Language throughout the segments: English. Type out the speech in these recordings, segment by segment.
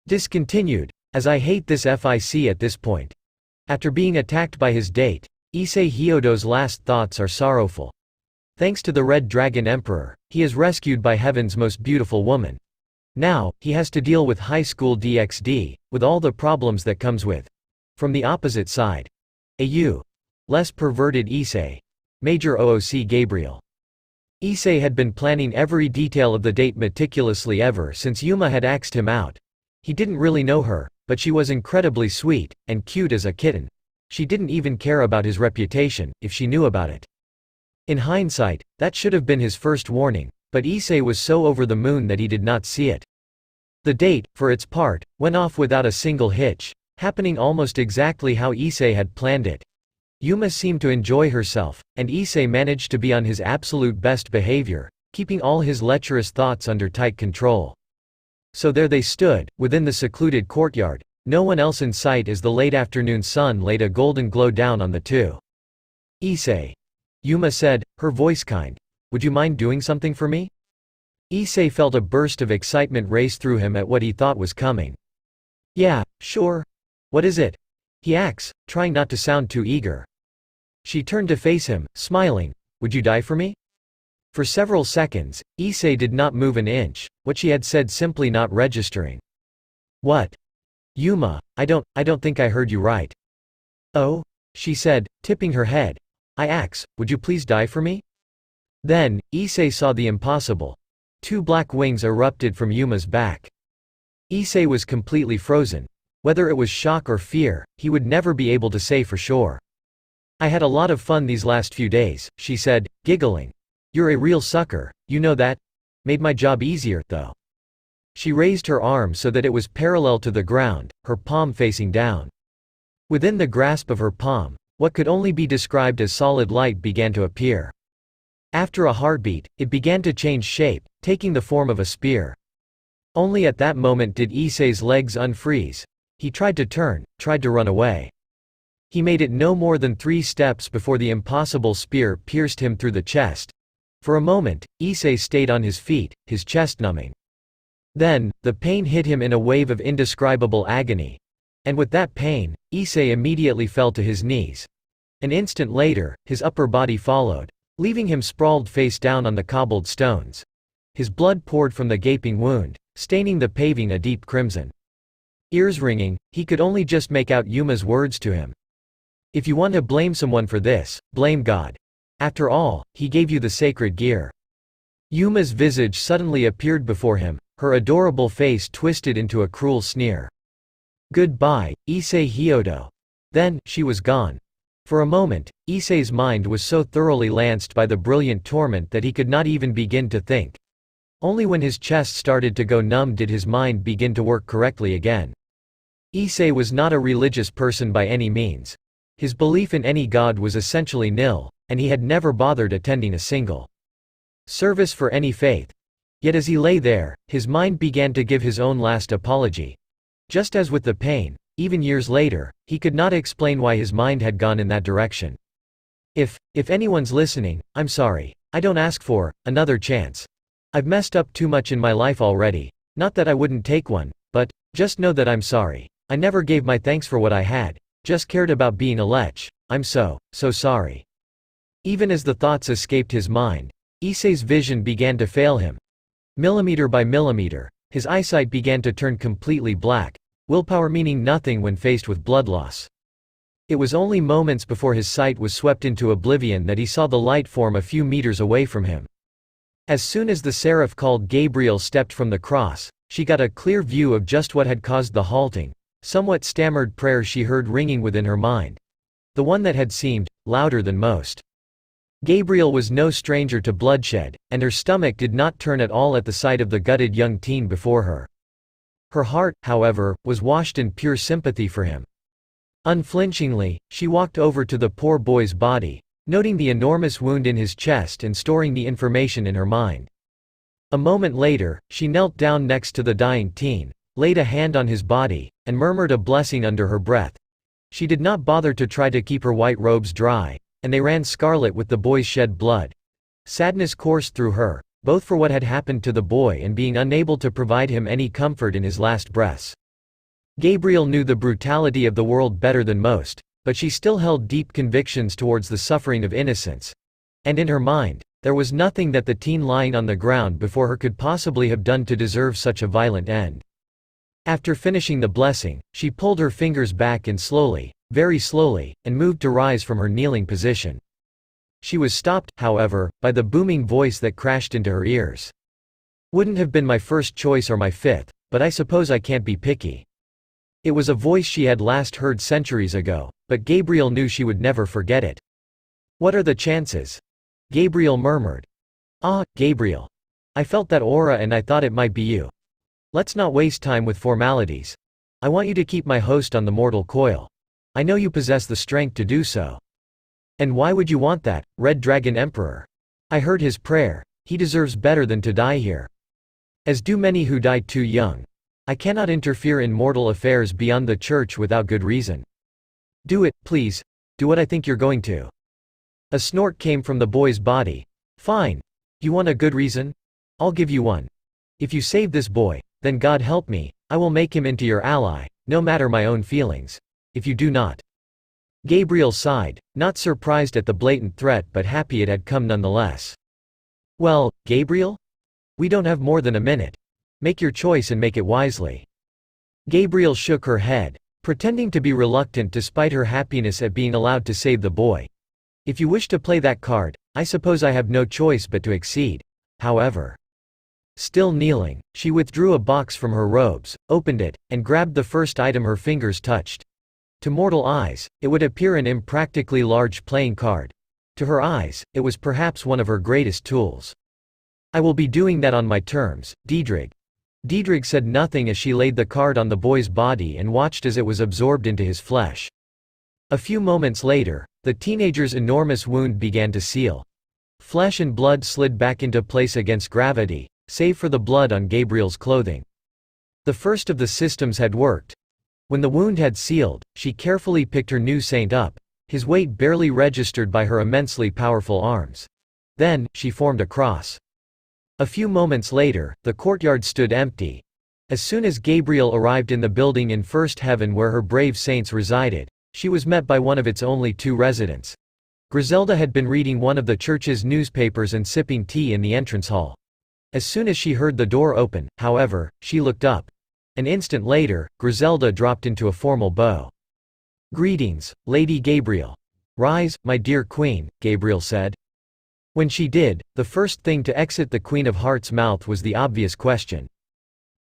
Discontinued, as I hate this fic at this point. After being attacked by his date, Issei Hyodo's last thoughts are sorrowful. Thanks to the Red Dragon Emperor, he is rescued by heaven's most beautiful woman. Now, he has to deal with high school DxD, with all the problems that comes with. From the opposite side. Less perverted Issei. Major OOC Gabriel. Issei had been planning every detail of the date meticulously ever since Yuma had axed him out. He didn't really know her, but she was incredibly sweet, and cute as a kitten. She didn't even care about his reputation, if she knew about it. In hindsight, that should have been his first warning, but Issei was so over the moon that he did not see it. The date, for its part, went off without a single hitch, happening almost exactly how Issei had planned it. Yuma seemed to enjoy herself, and Issei managed to be on his absolute best behavior, keeping all his lecherous thoughts under tight control. So there they stood, within the secluded courtyard, no one else in sight as the late afternoon sun laid a golden glow down on the two. Issei. Yuma said, her voice kind. Would you mind doing something for me? Issei felt a burst of excitement race through him at what he thought was coming. Yeah, sure. What is it? He asks, trying not to sound too eager. She turned to face him, smiling. Would you die for me? For several seconds, Issei did not move an inch, what she had said simply not registering. What? Yuma, I don't think I heard you right. Oh? She said, tipping her head. I ax, would you please die for me? Then, Issei saw the impossible. Two black wings erupted from Yuma's back. Issei was completely frozen. Whether it was shock or fear, he would never be able to say for sure. I had a lot of fun these last few days, she said, giggling. You're a real sucker, you know that? Made my job easier, though. She raised her arm so that it was parallel to the ground, her palm facing down. Within the grasp of her palm, what could only be described as solid light began to appear. After a heartbeat, it began to change shape, taking the form of a spear. Only at that moment did Issei's legs unfreeze. He tried to turn, tried to run away. He made it no more than 3 steps before the impossible spear pierced him through the chest. For a moment, Issei stayed on his feet, his chest numbing. Then, the pain hit him in a wave of indescribable agony. And with that pain, Issei immediately fell to his knees. An instant later, his upper body followed, leaving him sprawled face down on the cobbled stones. His blood poured from the gaping wound, staining the paving a deep crimson. Ears ringing, he could only just make out Yuma's words to him. If you want to blame someone for this, blame God. After all, he gave you the sacred gear. Yuma's visage suddenly appeared before him, her adorable face twisted into a cruel sneer. Goodbye, Issei Hyodo. Then, she was gone. For a moment, Issei's mind was so thoroughly lanced by the brilliant torment that he could not even begin to think. Only when his chest started to go numb did his mind begin to work correctly again. Issei was not a religious person by any means. His belief in any god was essentially nil, and he had never bothered attending a single service for any faith. Yet as he lay there, his mind began to give his own last apology. Just as with the pain, even years later, he could not explain why his mind had gone in that direction. If anyone's listening, I'm sorry. I don't ask for another chance. I've messed up too much in my life already. Not that I wouldn't take one, but just know that I'm sorry. I never gave my thanks for what I had. Just cared about being a lech. I'm so sorry. Even as the thoughts escaped his mind, Issei's vision began to fail him. Millimeter by millimeter, his eyesight began to turn completely black, willpower meaning nothing when faced with blood loss. It was only moments before his sight was swept into oblivion that he saw the light form a few meters away from him. As soon as the seraph called Gabriel stepped from the cross, she got a clear view of just what had caused the halting, somewhat stammered prayer she heard ringing within her mind. The one that had seemed louder than most. Gabriel was no stranger to bloodshed, and her stomach did not turn at all at the sight of the gutted young teen before her. Her heart, however, was washed in pure sympathy for him. Unflinchingly, she walked over to the poor boy's body, noting the enormous wound in his chest and storing the information in her mind. A moment later, she knelt down next to the dying teen, laid a hand on his body, and murmured a blessing under her breath. She did not bother to try to keep her white robes dry, and they ran scarlet with the boy's shed blood. Sadness coursed through her, both for what had happened to the boy and being unable to provide him any comfort in his last breaths. Gabriel knew the brutality of the world better than most, but she still held deep convictions towards the suffering of innocence. And in her mind, there was nothing that the teen lying on the ground before her could possibly have done to deserve such a violent end. After finishing the blessing, she pulled her fingers back and slowly, very slowly, and moved to rise from her kneeling position. She was stopped, however, by the booming voice that crashed into her ears. "Wouldn't have been my first choice or my fifth, but I suppose I can't be picky." It was a voice she had last heard centuries ago, but Gabriel knew she would never forget it. "What are the chances?" Gabriel murmured. "Ah, Gabriel. I felt that aura and I thought it might be you. Let's not waste time with formalities. I want you to keep my host on the mortal coil. I know you possess the strength to do so." "And why would you want that, Red Dragon Emperor? I heard his prayer. He deserves better than to die here. As do many who die too young. I cannot interfere in mortal affairs beyond the church without good reason." "Do it, please. Do what I think you're going to." A snort came from the boy's body. "Fine. You want a good reason? I'll give you one. If you save this boy, then God help me, I will make him into your ally, no matter my own feelings. If you do not." Gabriel sighed, not surprised at the blatant threat but happy it had come nonetheless. "Well, Gabriel? We don't have more than a minute. Make your choice and make it wisely." Gabriel shook her head, pretending to be reluctant despite her happiness at being allowed to save the boy. "If you wish to play that card, I suppose I have no choice but to accede. However." Still kneeling, she withdrew a box from her robes, opened it, and grabbed the first item her fingers touched. To mortal eyes, it would appear an impractically large playing card. To her eyes, it was perhaps one of her greatest tools. "I will be doing that on my terms, Diedrich." Diedrich said nothing as she laid the card on the boy's body and watched as it was absorbed into his flesh. A few moments later, the teenager's enormous wound began to seal. Flesh and blood slid back into place against gravity, save for the blood on Gabriel's clothing. The first of the systems had worked. When the wound had sealed, she carefully picked her new saint up, his weight barely registered by her immensely powerful arms. Then, she formed a cross. A few moments later, the courtyard stood empty. As soon as Gabriel arrived in the building in First Heaven where her brave saints resided, she was met by one of its only two residents. Griselda had been reading one of the church's newspapers and sipping tea in the entrance hall. As soon as she heard the door open, however, she looked up. An instant later, Griselda dropped into a formal bow. "Greetings, Lady Gabriel." "Rise, my dear queen," Gabriel said. When she did, the first thing to exit the Queen of Hearts' mouth was the obvious question.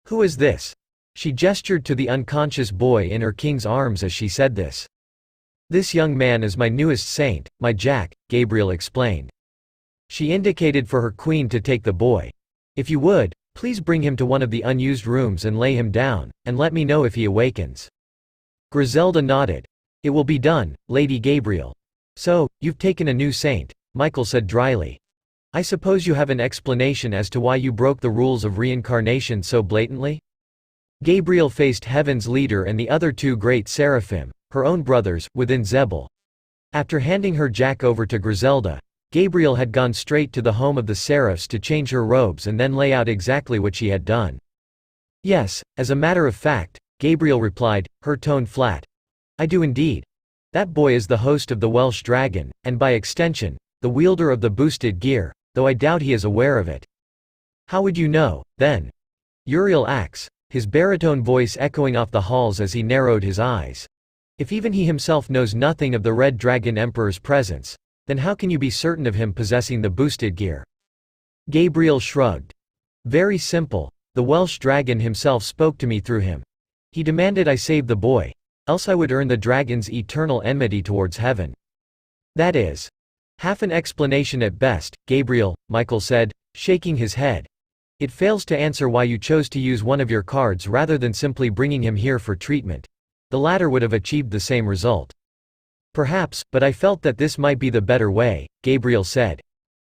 "Who is this?" She gestured to the unconscious boy in her king's arms as she said this. "This young man is my newest saint, my Jack," Gabriel explained. She indicated for her queen to take the boy. "If you would, please bring him to one of the unused rooms and lay him down, and let me know if he awakens." Griselda nodded. "It will be done, Lady Gabriel." "So, you've taken a new saint," Michael said dryly. "I suppose you have an explanation as to why you broke the rules of reincarnation so blatantly?" Gabriel faced Heaven's leader and the other two great seraphim, her own brothers, within Zebul. After handing her Jack over to Griselda, Gabriel had gone straight to the home of the seraphs to change her robes and then lay out exactly what she had done. "Yes, as a matter of fact," Gabriel replied, her tone flat. "I do indeed. That boy is the host of the Welsh dragon, and by extension, the wielder of the boosted gear, though I doubt he is aware of it." "How would you know, then?" Uriel acts, his baritone voice echoing off the halls as he narrowed his eyes. "If even he himself knows nothing of the Red Dragon Emperor's presence, then how can you be certain of him possessing the boosted gear?" Gabriel shrugged. "Very simple. The Welsh dragon himself spoke to me through him. He demanded I save the boy, else I would earn the dragon's eternal enmity towards heaven." "That is half an explanation at best, Gabriel," Michael said, shaking his head. "It fails to answer why you chose to use one of your cards rather than simply bringing him here for treatment. The latter would have achieved the same result." "Perhaps, but I felt that this might be the better way," Gabriel said.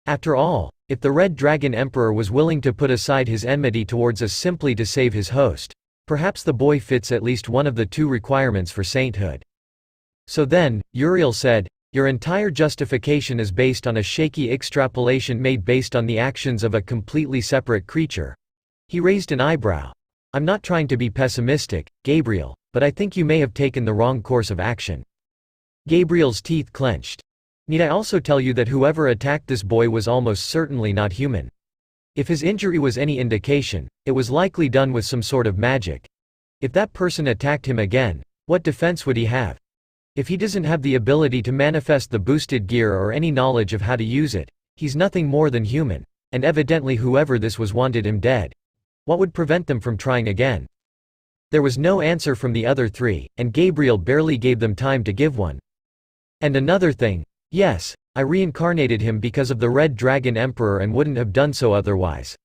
"After all, if the Red Dragon Emperor was willing to put aside his enmity towards us simply to save his host, perhaps the boy fits at least one of the two requirements for sainthood." "So then," Uriel said, "your entire justification is based on a shaky extrapolation made based on the actions of a completely separate creature." He raised an eyebrow. I'm not trying to be pessimistic, Gabriel, but I think you may have taken the wrong course of action." Gabriel's teeth clenched. "Need I also tell you that whoever attacked this boy was almost certainly not human? If his injury was any indication, it was likely done with some sort of magic. If that person attacked him again, what defense would he have? If he doesn't have the ability to manifest the boosted gear or any knowledge of how to use it, he's nothing more than human, and evidently whoever this was wanted him dead. What would prevent them from trying again?" There was no answer from the other three, and Gabriel barely gave them time to give one. "And another thing, yes, I reincarnated him because of the Red Dragon Emperor and wouldn't have done so otherwise.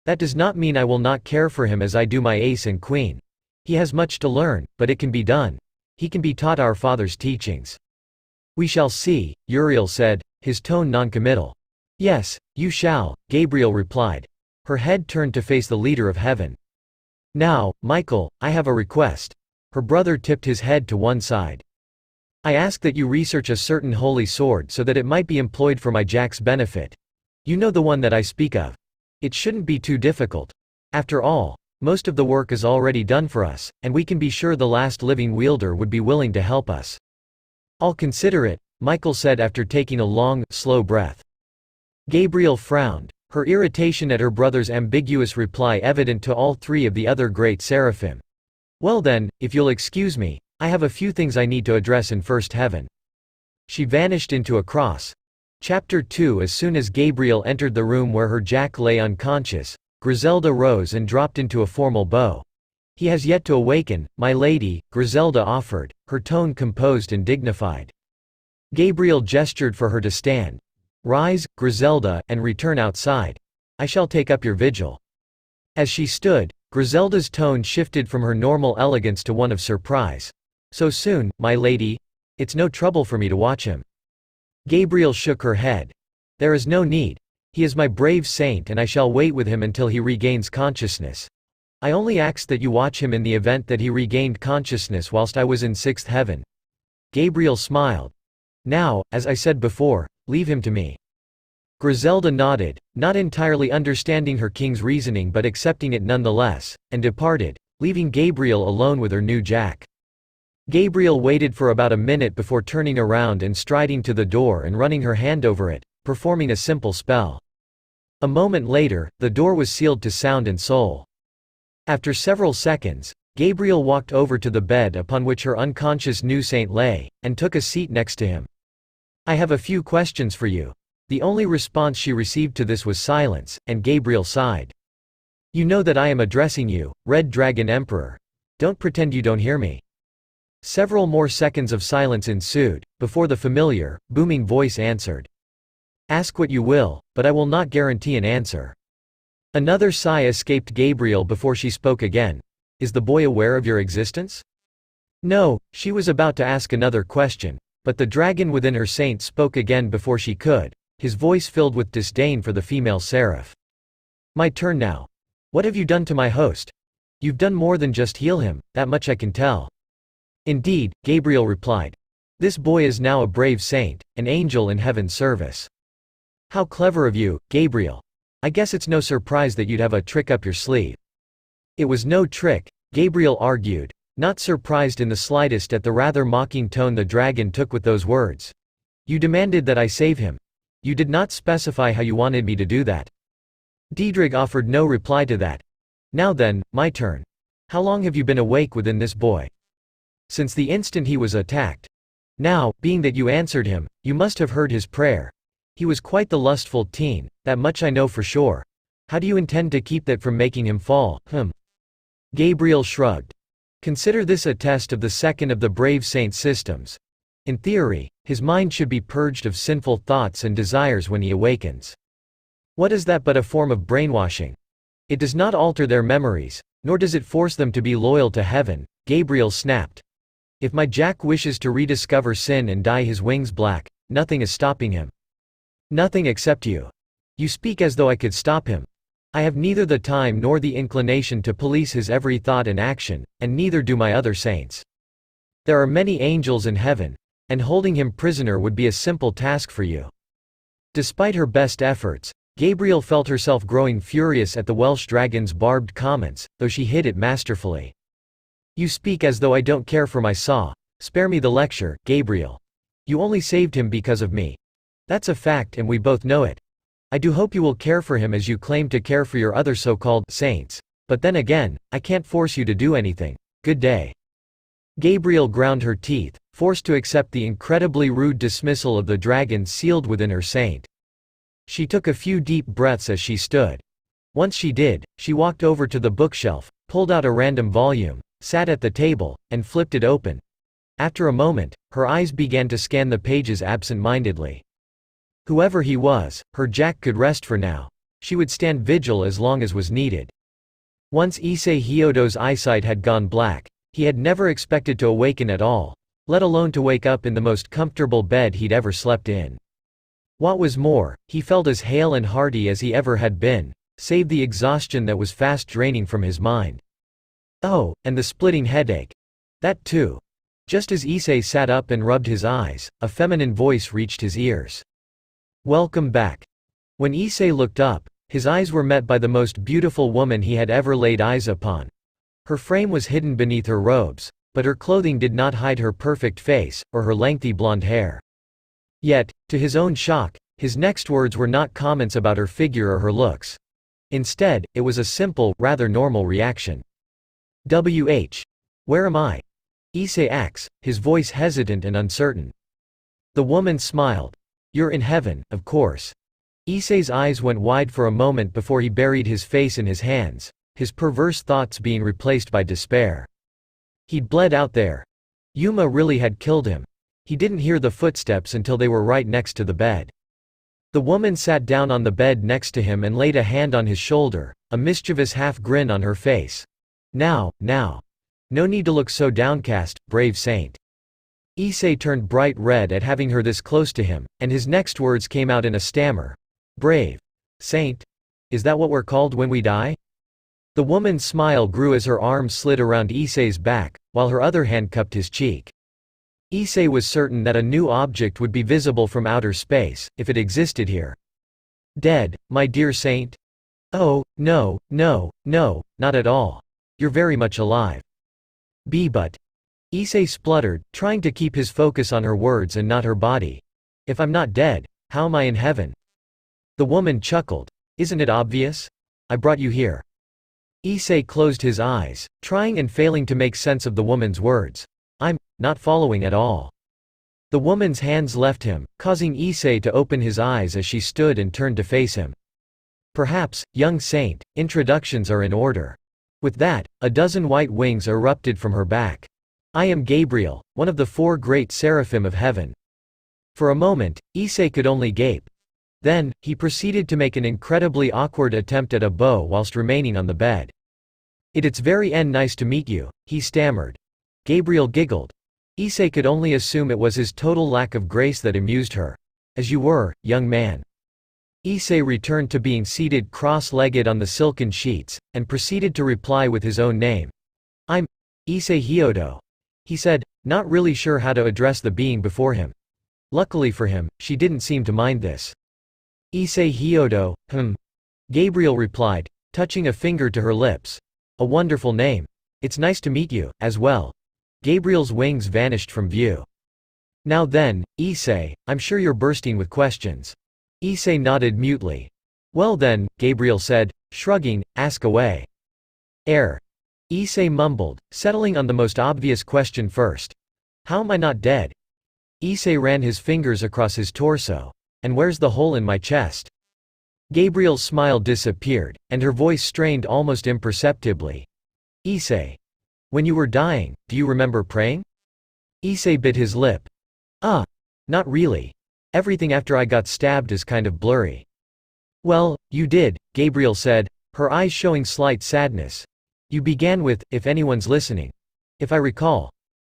That does not mean I will not care for him as I do my ace and queen. He has much to learn, but it can be done. He can be taught our father's teachings." "We shall see," Uriel said, his tone noncommittal. "Yes, you shall," Gabriel replied. Her head turned to face the leader of heaven. "Now, Michael, I have a request." Her brother tipped his head to one side. "I ask that you research a certain holy sword so that it might be employed for my Jack's benefit. You know the one that I speak of. It shouldn't be too difficult. After all, most of the work is already done for us, and we can be sure the last living wielder would be willing to help us." "I'll consider it," Michael said after taking a long, slow breath. Gabriel frowned, her irritation at her brother's ambiguous reply evident to all three of the other great seraphim. "Well then, if you'll excuse me, I have a few things I need to address in first heaven." She vanished into a cross. Chapter 2. As soon as Gabriel entered the room where her Jack lay unconscious, Griselda rose and dropped into a formal bow. "He has yet to awaken, my lady," Griselda offered, her tone composed and dignified. Gabriel gestured for her to stand. "Rise, Griselda, and return outside. I shall take up your vigil." As she stood, Griselda's tone shifted from her normal elegance to one of surprise. "So soon, my lady? It's no trouble for me to watch him." Gabriel shook her head. "There is no need. He is my brave saint and I shall wait with him until he regains consciousness. I only asked that you watch him in the event that he regained consciousness whilst I was in sixth heaven." Gabriel smiled. "Now, as I said before, leave him to me." Griselda nodded, not entirely understanding her king's reasoning but accepting it nonetheless, and departed, leaving Gabriel alone with her new Jack. Gabriel waited for about a minute before turning around and striding to the door and running her hand over it, performing a simple spell. A moment later, the door was sealed to sound and soul. After several seconds, Gabriel walked over to the bed upon which her unconscious new saint lay, and took a seat next to him. "I have a few questions for you." The only response she received to this was silence, and Gabriel sighed. "You know that I am addressing you, Red Dragon Emperor. Don't pretend you don't hear me." Several more seconds of silence ensued, before the familiar, booming voice answered. "Ask what you will, but I will not guarantee an answer." Another sigh escaped Gabriel before she spoke again. "Is the boy aware of your existence?" "No," she was about to ask another question, but the dragon within her saint spoke again before she could, his voice filled with disdain for the female seraph. "My turn now. What have you done to my host? You've done more than just heal him, that much I can tell." "Indeed," Gabriel replied. "This boy is now a brave saint, an angel in heaven's service." "How clever of you, Gabriel. I guess it's no surprise that you'd have a trick up your sleeve." "It was no trick," Gabriel argued, not surprised in the slightest at the rather mocking tone the dragon took with those words. "You demanded that I save him. You did not specify how you wanted me to do that." Diedrich offered no reply to that. "Now then, my turn. How long have you been awake within this boy?" "Since the instant he was attacked. Now, being that you answered him, you must have heard his prayer. He was quite the lustful teen, that much I know for sure. How do you intend to keep that from making him fall, Gabriel shrugged. "Consider this a test of the second of the brave saint's systems. In theory, his mind should be purged of sinful thoughts and desires when he awakens. What is that but a form of brainwashing? It does not alter their memories, nor does it force them to be loyal to heaven," Gabriel snapped. "If my Jack wishes to rediscover sin and dye his wings black, nothing is stopping him." "Nothing except you. You speak as though I could stop him. I have neither the time nor the inclination to police his every thought and action, and neither do my other saints. There are many angels in heaven, and holding him prisoner would be a simple task for you." Despite her best efforts, Gabriel felt herself growing furious at the Welsh dragon's barbed comments, though she hid it masterfully. "You speak as though I don't care for my saw. Spare me the lecture, Gabriel. You only saved him because of me. That's a fact and we both know it. I do hope you will care for him as you claim to care for your other so-called saints. But then again, I can't force you to do anything. Good day." Gabriel ground her teeth, forced to accept the incredibly rude dismissal of the dragon sealed within her saint. She took a few deep breaths as she stood. Once she did, she walked over to the bookshelf, pulled out a random volume, sat at the table, and flipped it open. After a moment, her eyes began to scan the pages absent-mindedly. Whoever he was, her Jack could rest for now. She would stand vigil as long as was needed. Once Issei Hyodo's eyesight had gone black, he had never expected to awaken at all, let alone to wake up in the most comfortable bed he'd ever slept in. What was more, he felt as hale and hearty as he ever had been, save the exhaustion that was fast draining from his mind. Oh, and the splitting headache. That too. Just as Issei sat up and rubbed his eyes, a feminine voice reached his ears. "Welcome back." When Issei looked up, his eyes were met by the most beautiful woman he had ever laid eyes upon. Her frame was hidden beneath her robes, but her clothing did not hide her perfect face, or her lengthy blonde hair. Yet, to his own shock, his next words were not comments about her figure or her looks. Instead, it was a simple, rather normal reaction. Where am I?" Issei asked, his voice hesitant and uncertain. The woman smiled. "You're in heaven, of course." Issei's eyes went wide for a moment before he buried his face in his hands, his perverse thoughts being replaced by despair. He'd bled out there. Yuma really had killed him. He didn't hear the footsteps until they were right next to the bed. The woman sat down on the bed next to him and laid a hand on his shoulder, a mischievous half-grin on her face. Now. No need to look so downcast, brave saint." Issei turned bright red at having her this close to him, and his next words came out in a stammer. "Brave saint? Is that what we're called when we die?" The woman's smile grew as her arm slid around Issei's back, while her other hand cupped his cheek. Issei was certain that a new object would be visible from outer space, if it existed here. "Dead, my dear saint?" "Oh, no, not at all. You're very much alive." But," Issei spluttered, trying to keep his focus on her words and not her body. "If I'm not dead, how am I in heaven?" The woman chuckled. "Isn't it obvious? I brought you here." Issei closed his eyes, trying and failing to make sense of the woman's words. "I'm not following at all." The woman's hands left him, causing Issei to open his eyes as she stood and turned to face him. "Perhaps, young saint, introductions are in order." With that, a dozen white wings erupted from her back. "I am Gabriel, one of the 4 great seraphim of heaven." For a moment, Issei could only gape. Then, he proceeded to make an incredibly awkward attempt at a bow whilst remaining on the bed. It's very nice to meet you," he stammered. Gabriel giggled. Issei could only assume it was his total lack of grace that amused her. "As you were, young man." Issei returned to being seated cross-legged on the silken sheets, and proceeded to reply with his own name. "I'm Issei Hyodo," he said, not really sure how to address the being before him. Luckily for him, she didn't seem to mind this. "Issei Hyodo, Gabriel replied, touching a finger to her lips. "A wonderful name. It's nice to meet you, as well." Gabriel's wings vanished from view. "Now then, Issei, I'm sure you're bursting with questions." Issei nodded mutely. "Well then," Gabriel said, shrugging, "ask away." Issei mumbled, settling on the most obvious question first. "How am I not dead?" Issei ran his fingers across his torso. "And where's the hole in my chest?" Gabriel's smile disappeared, and her voice strained almost imperceptibly. "Issei, when you were dying, do you remember praying?" Issei bit his lip. Not really. Everything after I got stabbed is kind of blurry." "Well, you did," Gabriel said, her eyes showing slight sadness. "You began with, 'If anyone's listening.' If I recall.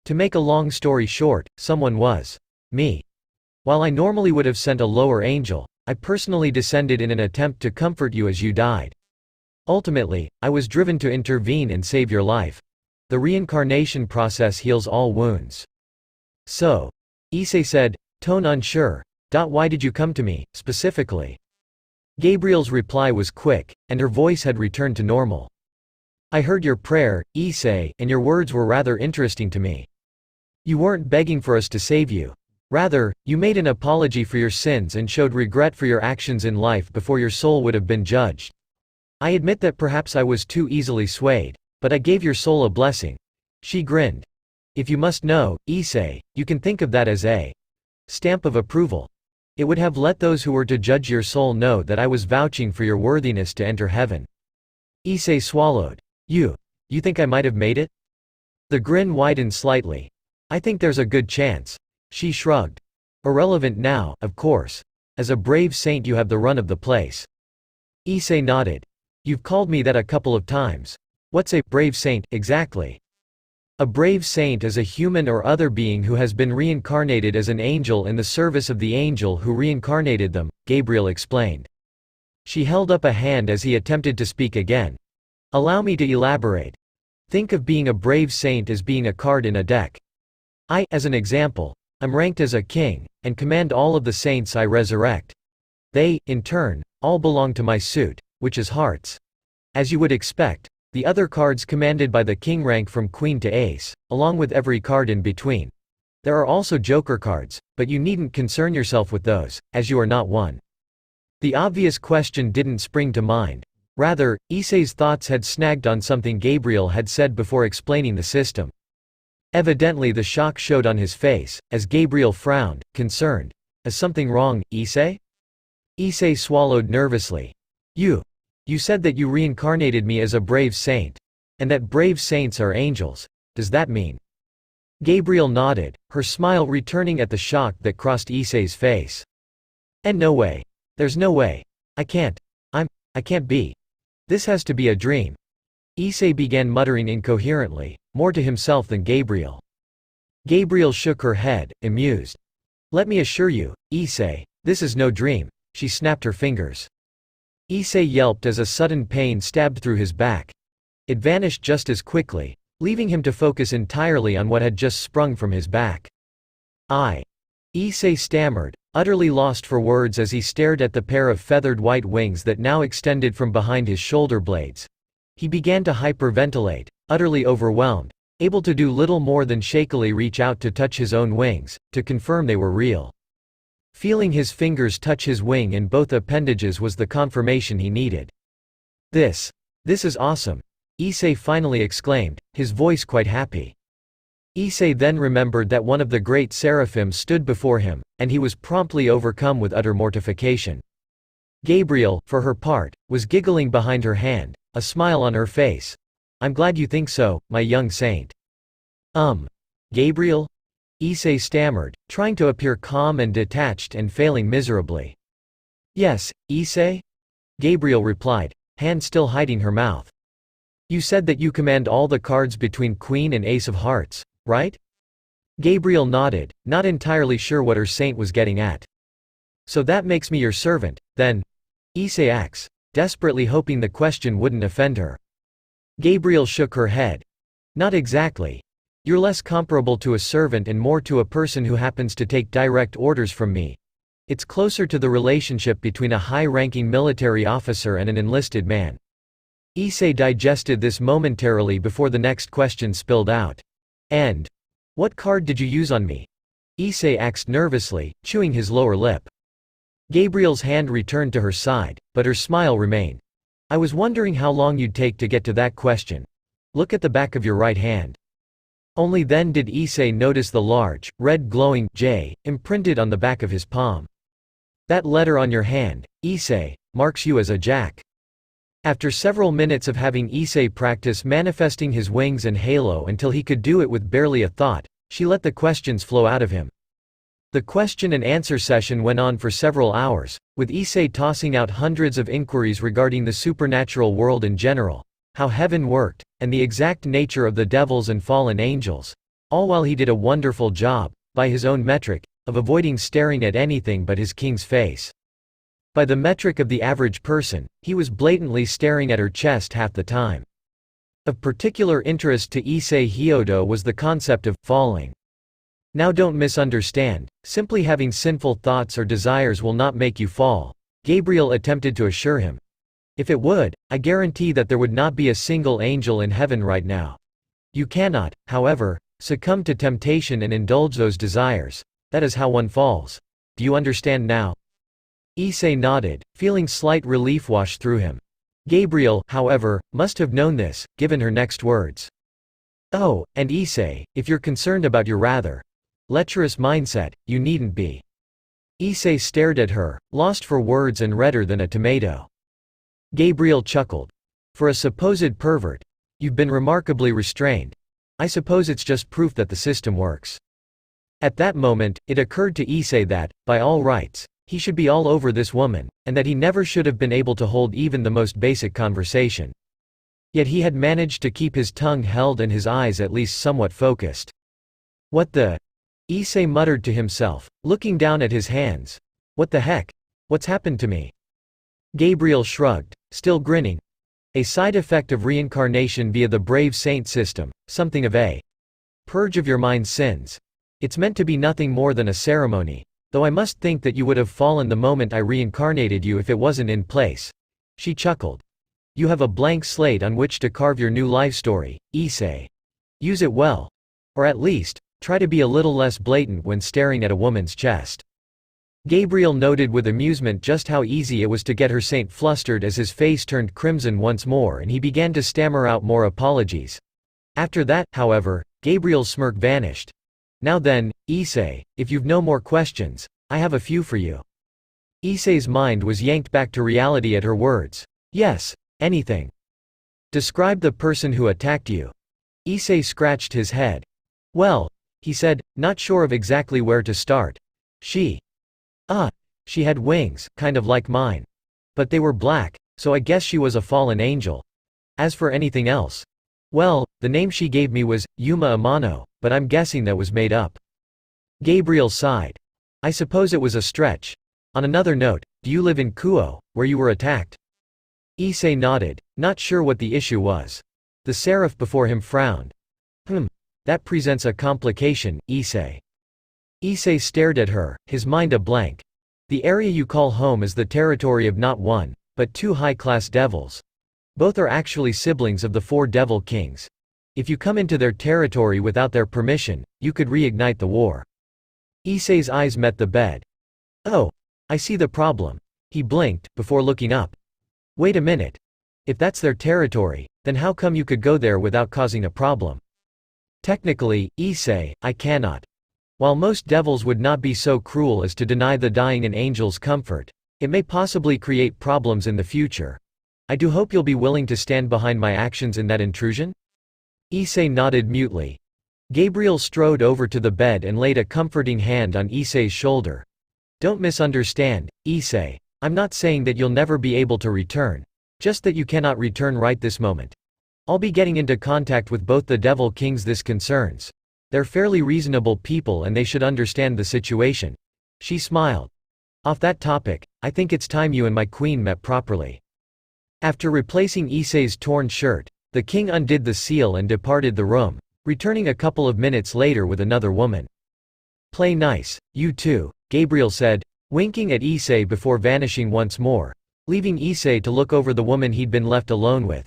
To make a long story short, someone was me. While I normally would have sent a lower angel, I personally descended in an attempt to comfort you as you died. Ultimately, I was driven to intervene and save your life. The reincarnation process heals all wounds." "So," Issei said, tone unsure, "why did you come to me, specifically?" Gabriel's reply was quick, and her voice had returned to normal. "I heard your prayer, Issei, and your words were rather interesting to me. You weren't begging for us to save you. Rather, you made an apology for your sins and showed regret for your actions in life before your soul would have been judged. I admit that perhaps I was too easily swayed, but I gave your soul a blessing." She grinned. "If you must know, Issei, you can think of that as a stamp of approval. It would have let those who were to judge your soul know that I was vouching for your worthiness to enter heaven." Issei swallowed. You think I might have made it?" The grin widened slightly. "I think there's a good chance." She shrugged. "Irrelevant now, of course. As a brave saint you have the run of the place." Issei nodded. "You've called me that a couple of times. What's a brave saint, exactly?" "A brave saint is a human or other being who has been reincarnated as an angel in the service of the angel who reincarnated them," Gabriel explained. She held up a hand as he attempted to speak again. "Allow me to elaborate. Think of being a brave saint as being a card in a deck. As an example, I'm ranked as a king, and command all of the saints I resurrect. They, in turn, all belong to my suit, which is hearts. As you would expect, the other cards commanded by the king rank from queen to ace, along with every card in between. There are also joker cards, but you needn't concern yourself with those, as you are not one." The obvious question didn't spring to mind. Rather, Issei's thoughts had snagged on something Gabriel had said before explaining the system. Evidently the shock showed on his face, as Gabriel frowned, concerned. "Is something wrong, Issei?" Issei swallowed nervously. You said that you reincarnated me as a brave saint. And that brave saints are angels. Does that mean?" Gabriel nodded, her smile returning at the shock that crossed Issei's face. "And no way. There's no way. I can't be. This has to be a dream." Issei began muttering incoherently, more to himself than Gabriel. Gabriel shook her head, amused. "Let me assure you, Issei, this is no dream." She snapped her fingers. Issei yelped as a sudden pain stabbed through his back. It vanished just as quickly, leaving him to focus entirely on what had just sprung from his back. Issei stammered, utterly lost for words as he stared at the pair of feathered white wings that now extended from behind his shoulder blades. He began to hyperventilate, utterly overwhelmed, able to do little more than shakily reach out to touch his own wings, to confirm they were real. Feeling his fingers touch his wing in both appendages was the confirmation he needed. This is awesome," Issei finally exclaimed, his voice quite happy. Issei then remembered that one of the great seraphim stood before him, and he was promptly overcome with utter mortification. Gabriel, for her part, was giggling behind her hand, a smile on her face. "I'm glad you think so, my young saint." Gabriel?" Issei stammered, trying to appear calm and detached and failing miserably. "Yes, Issei?" Gabriel replied, hand still hiding her mouth. "You said that you command all the cards between queen and ace of hearts, right?" Gabriel nodded, not entirely sure what her saint was getting at. "So that makes me your servant, then?" Issei asked, desperately hoping the question wouldn't offend her. Gabriel shook her head. "Not exactly. You're less comparable to a servant and more to a person who happens to take direct orders from me. It's closer to the relationship between a high-ranking military officer and an enlisted man." Issei digested this momentarily before the next question spilled out. "And what card did you use on me?" Issei asked nervously, chewing his lower lip. Gabriel's hand returned to her side, but her smile remained. "I was wondering how long you'd take to get to that question. Look at the back of your right hand." Only then did Issei notice the large, red glowing J imprinted on the back of his palm. "That letter on your hand, Issei, marks you as a jack." After several minutes of having Issei practice manifesting his wings and halo until he could do it with barely a thought, she let the questions flow out of him. The question and answer session went on for several hours, with Issei tossing out hundreds of inquiries regarding the supernatural world in general, how heaven worked, and the exact nature of the devils and fallen angels, all while he did a wonderful job, by his own metric, of avoiding staring at anything but his king's face. By the metric of the average person, he was blatantly staring at her chest half the time. Of particular interest to Issei Hyodo was the concept of falling. Now don't misunderstand, simply having sinful thoughts or desires will not make you fall. Gabriel attempted to assure him. If it would, I guarantee that there would not be a single angel in heaven right now. You cannot, however, succumb to temptation and indulge those desires. That is how one falls. Do you understand now? Issei nodded, feeling slight relief wash through him. Gabriel, however, must have known this, given her next words. Oh, and Issei, if you're concerned about your rather lecherous mindset, you needn't be. Issei stared at her, lost for words and redder than a tomato. Gabriel chuckled. For a supposed pervert, you've been remarkably restrained. I suppose it's just proof that the system works. At that moment, it occurred to Issei that, by all rights, he should be all over this woman, and that he never should have been able to hold even the most basic conversation. Yet he had managed to keep his tongue held and his eyes at least somewhat focused. What the? Issei muttered to himself, looking down at his hands. What the heck? What's happened to me? Gabriel shrugged, still grinning. A side effect of reincarnation via the brave saint system, something of a purge of your mind's sins. It's meant to be nothing more than a ceremony, though I must think that you would have fallen the moment I reincarnated you if it wasn't in place. She chuckled. You have a blank slate on which to carve your new life story, Issei. Use it well. Or at least, try to be a little less blatant when staring at a woman's chest. Gabriel noted with amusement just how easy it was to get her saint flustered as his face turned crimson once more and he began to stammer out more apologies. After that, however, Gabriel's smirk vanished. Now then, Issei, if you've no more questions, I have a few for you. Issei's mind was yanked back to reality at her words. Yes, anything. Describe the person who attacked you. Issei scratched his head. Well, he said, not sure of exactly where to start. She had wings, kind of like mine. But they were black, so I guess she was a fallen angel. As for anything else, well, the name she gave me was Yuma Amano, but I'm guessing that was made up. Gabriel sighed. I suppose it was a stretch. On another note, do you live in Kuo, where you were attacked? Issei nodded, not sure what the issue was. The seraph before him frowned. That presents a complication, Issei. Issei stared at her, his mind a blank. The area you call home is the territory of not one, but two high-class devils. Both are actually siblings of the four devil kings. If you come into their territory without their permission, you could reignite the war. Issei's eyes met the bed. Oh, I see the problem. He blinked, before looking up. Wait a minute. If that's their territory, then how come you could go there without causing a problem? Technically, Issei, I cannot. While most devils would not be so cruel as to deny the dying an angel's comfort, it may possibly create problems in the future. I do hope you'll be willing to stand behind my actions in that intrusion? Issei nodded mutely. Gabriel strode over to the bed and laid a comforting hand on Issei's shoulder. Don't misunderstand, Issei. I'm not saying that you'll never be able to return. Just that you cannot return right this moment. I'll be getting into contact with both the devil kings this concerns. They're fairly reasonable people and they should understand the situation. She smiled. Off that topic, I think it's time you and my queen met properly. After replacing Issei's torn shirt, the king undid the seal and departed the room, returning a couple of minutes later with another woman. Play nice, you two, Gabriel said, winking at Issei before vanishing once more, leaving Issei to look over the woman he'd been left alone with.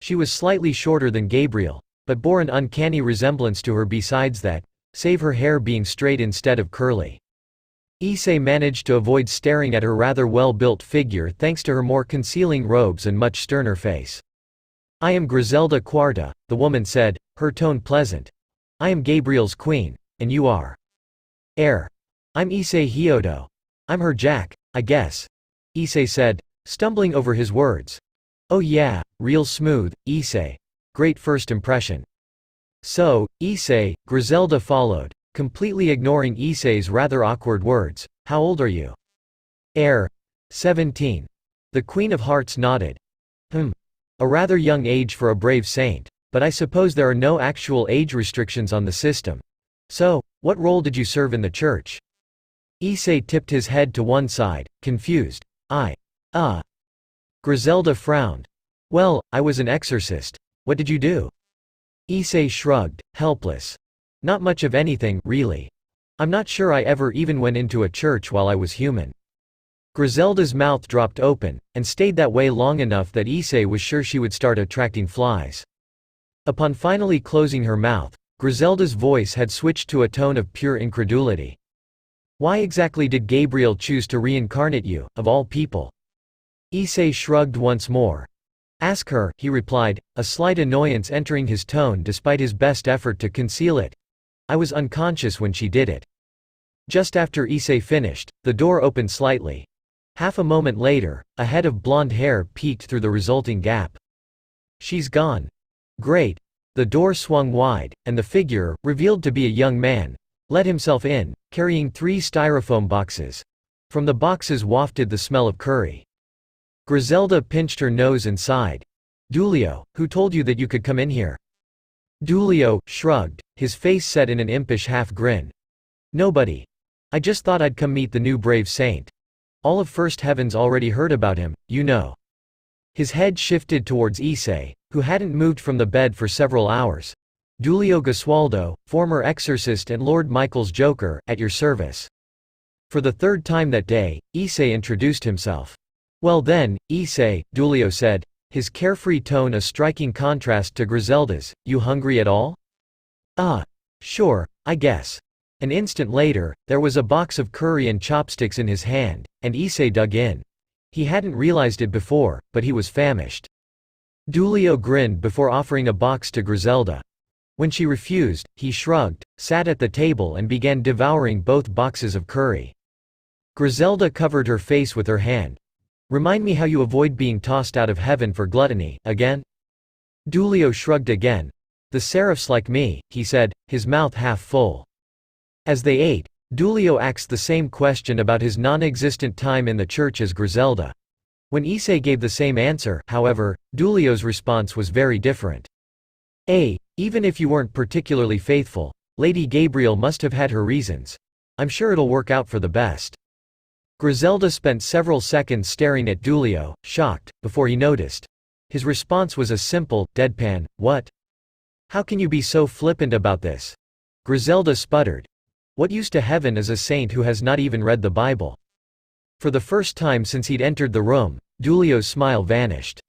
She was slightly shorter than Gabriel, but bore an uncanny resemblance to her besides that, save her hair being straight instead of curly. Issei managed to avoid staring at her rather well-built figure thanks to her more concealing robes and much sterner face. I am Griselda Quarta, the woman said, her tone pleasant. I am Gabriel's queen, and you are? Heir. I'm Issei Hyodo. I'm her jack, I guess. Issei said, stumbling over his words. Oh yeah, real smooth, Issei. Great first impression. So, Issei, Griselda followed, completely ignoring Issei's rather awkward words. How old are you? Heir. 17. The Queen of Hearts nodded. A rather young age for a brave saint, but I suppose there are no actual age restrictions on the system. So, what role did you serve in the church? Issei tipped his head to one side, confused. Griselda frowned. Well, I was an exorcist. What did you do? Issei shrugged, helpless. Not much of anything, really. I'm not sure I ever even went into a church while I was human. Griselda's mouth dropped open, and stayed that way long enough that Issei was sure she would start attracting flies. Upon finally closing her mouth, Griselda's voice had switched to a tone of pure incredulity. "Why exactly did Gabriel choose to reincarnate you, of all people?" Issei shrugged once more. "Ask her," he replied, a slight annoyance entering his tone despite his best effort to conceal it. "I was unconscious when she did it." Just after Issei finished, the door opened slightly. Half a moment later, a head of blonde hair peeked through the resulting gap. "She's gone." "Great." The door swung wide, and the figure, revealed to be a young man, let himself in, carrying 3 styrofoam boxes. From the boxes wafted the smell of curry. Griselda pinched her nose and sighed. "Dulio, who told you that you could come in here?" Dulio shrugged, his face set in an impish half-grin. "Nobody. I just thought I'd come meet the new brave saint. All of First Heaven's already heard about him, you know." His head shifted towards Issei, who hadn't moved from the bed for several hours. "Dulio Gesualdo, former exorcist and Lord Michael's Joker, at your service." For the 3rd time that day, Issei introduced himself. "Well then, Issei," Dulio said, his carefree tone a striking contrast to Griselda's, "you hungry at all?" Sure, I guess." An instant later, there was a box of curry and chopsticks in his hand, and Issei dug in. He hadn't realized it before, but he was famished. Dulio grinned before offering a box to Griselda. When she refused, he shrugged, sat at the table and began devouring both boxes of curry. Griselda covered her face with her hand. "Remind me how you avoid being tossed out of heaven for gluttony, again?" Dulio shrugged again. "The seraphs like me," he said, his mouth half full. As they ate, Dulio asked the same question about his non-existent time in the church as Griselda. When Issei gave the same answer, however, Dulio's response was very different. Even if you weren't particularly faithful, Lady Gabriel must have had her reasons. I'm sure it'll work out for the best." Griselda spent several seconds staring at Dulio, shocked, before he noticed. His response was a simple, deadpan, "What? How can you be so flippant about this?" Griselda sputtered. What use to heaven is a saint who has not even read the Bible? For the first time since he'd entered the room, Dulio's smile vanished.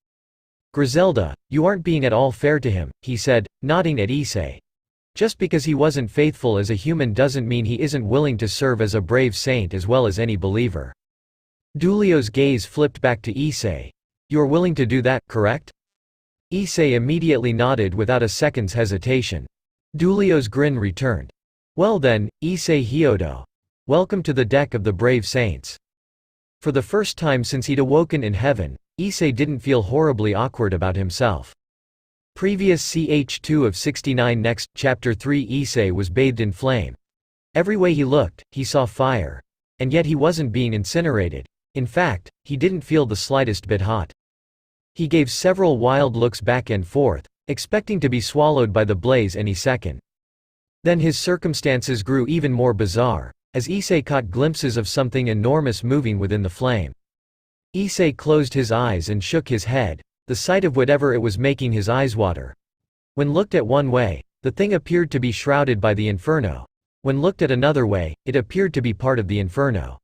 "Griselda, you aren't being at all fair to him," he said, nodding at Issei. "Just because he wasn't faithful as a human doesn't mean he isn't willing to serve as a brave saint as well as any believer." Dulio's gaze flipped back to Issei. "You are willing to do that, correct?" Issei immediately nodded without a second's hesitation. Dulio's grin returned. "Well then, Issei Hyodo. Welcome to the deck of the brave saints." For the first time since he'd awoken in heaven, Issei didn't feel horribly awkward about himself. Previous ch2 of 69. Next, Chapter 3. Issei was bathed in flame. Every way he looked, he saw fire. And yet he wasn't being incinerated. In fact, he didn't feel the slightest bit hot. He gave several wild looks back and forth, expecting to be swallowed by the blaze any second. Then his circumstances grew even more bizarre, as Issei caught glimpses of something enormous moving within the flame. Issei closed his eyes and shook his head, the sight of whatever it was making his eyes water. When looked at one way, the thing appeared to be shrouded by the inferno. When looked at another way, it appeared to be part of the inferno.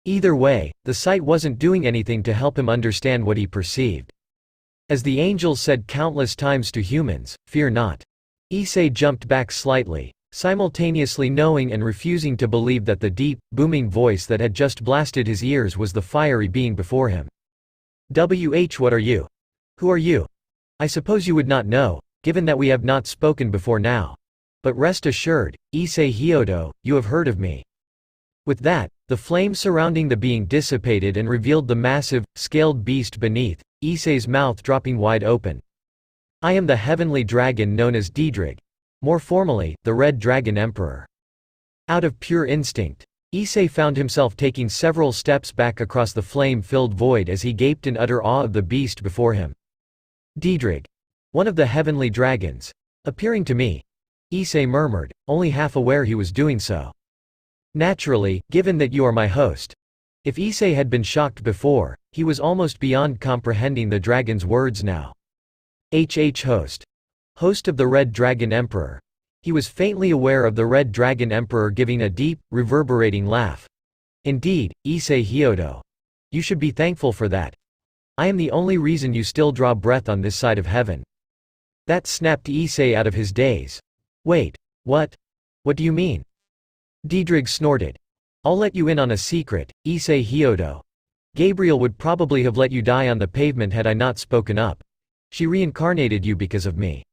Either way, the sight wasn't doing anything to help him understand what he perceived. As the angels said countless times to humans, "Fear not." Issei jumped back slightly, simultaneously knowing and refusing to believe that the deep, booming voice that had just blasted his ears was the fiery being before him. What are you? Who are you? I suppose you would not know, given that we have not spoken before now. But rest assured, Issei Hyodo, you have heard of me." With that, the flame surrounding the being dissipated and revealed the massive, scaled beast beneath, Issei's mouth dropping wide open. "I am the heavenly dragon known as Diedrich. More formally, the Red Dragon Emperor." Out of pure instinct, Issei found himself taking several steps back across the flame-filled void as he gaped in utter awe of the beast before him. "Diedrich. One of the heavenly dragons. Appearing to me," Issei murmured, only half aware he was doing so. "Naturally, given that you are my host." If Issei had been shocked before, he was almost beyond comprehending the dragon's words now. Host. Host of the Red Dragon Emperor. He was faintly aware of the Red Dragon Emperor giving a deep, reverberating laugh. "Indeed, Issei Hyodo. You should be thankful for that. I am the only reason you still draw breath on this side of heaven." That snapped Issei out of his daze. "Wait, what? What do you mean?" Diedrich snorted. "I'll let you in on a secret, Issei Hyodo. Gabriel would probably have let you die on the pavement had I not spoken up. She reincarnated you because of me."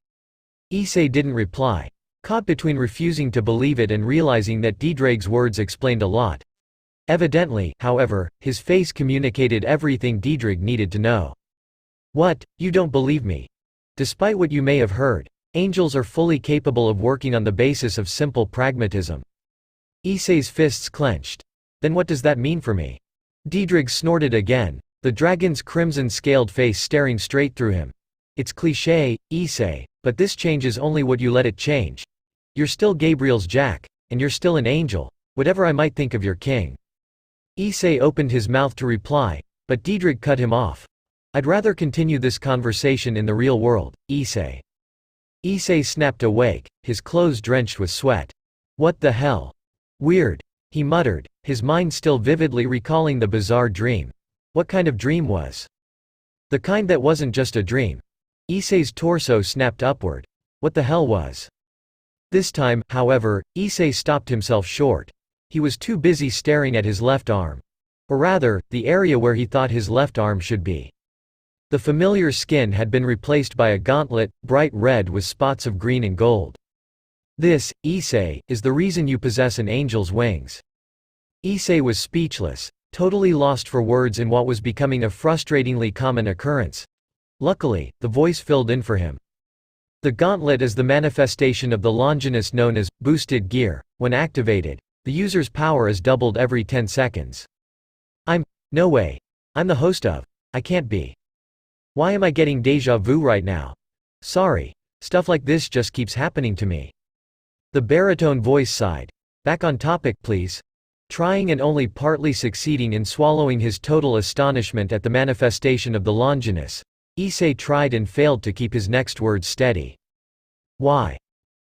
Issei didn't reply, caught between refusing to believe it and realizing that Diedrich's words explained a lot. Evidently, however, his face communicated everything Diedrich needed to know. "What, you don't believe me? Despite what you may have heard, angels are fully capable of working on the basis of simple pragmatism." Issei's fists clenched. "Then what does that mean for me?" Diedrich snorted again, the dragon's crimson-scaled face staring straight through him. "It's cliché, Issei, but this changes only what you let it change. You're still Gabriel's Jack, and you're still an angel, whatever I might think of your king." Issei opened his mouth to reply, but Diedrich cut him off. "I'd rather continue this conversation in the real world, Issei." Issei snapped awake, his clothes drenched with sweat. "What the hell? Weird," he muttered, his mind still vividly recalling the bizarre dream. What kind of dream was? The kind that wasn't just a dream. Issei's torso snapped upward. What the hell was? This time, however, Issei stopped himself short. He was too busy staring at his left arm. Or rather, the area where he thought his left arm should be. The familiar skin had been replaced by a gauntlet, bright red with spots of green and gold. "This, Issei, is the reason you possess an angel's wings." Issei was speechless, totally lost for words in what was becoming a frustratingly common occurrence. Luckily, the voice filled in for him. The gauntlet is the manifestation of the Longinus known as boosted gear. When activated, the user's power is doubled every 10 seconds. No way. I'm the host of. I can't be. Why am I getting déjà vu right now? Sorry. Stuff like this just keeps happening to me. The baritone voice sighed. Back on topic, please. Trying and only partly succeeding in swallowing his total astonishment at the manifestation of the Longinus, Issei tried and failed to keep his next words steady. "Why?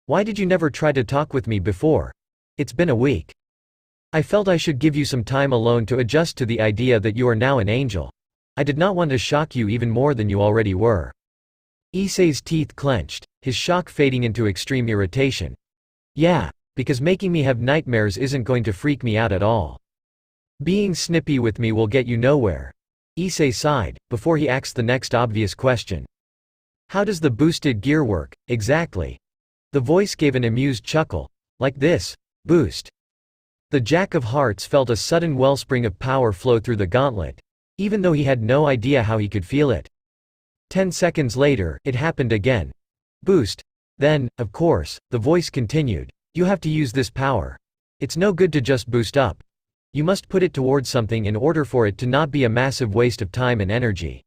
Why did you never try to talk with me before? It's been a week. I felt I should give you some time alone to adjust to the idea that you are now an angel. I did not want to shock you even more than you already were." Issei's teeth clenched, his shock fading into extreme irritation. "Yeah, because making me have nightmares isn't going to freak me out at all. Being snippy with me will get you nowhere." Issei sighed, before he asked the next obvious question. "How does the boosted gear work, exactly?" The voice gave an amused chuckle. "Like this. Boost." The Jack of Hearts felt a sudden wellspring of power flow through the gauntlet, even though he had no idea how he could feel it. 10 seconds later, it happened again. "Boost. Then, of course," the voice continued, "you have to use this power. It's no good to just boost up. You must put it towards something in order for it to not be a massive waste of time and energy."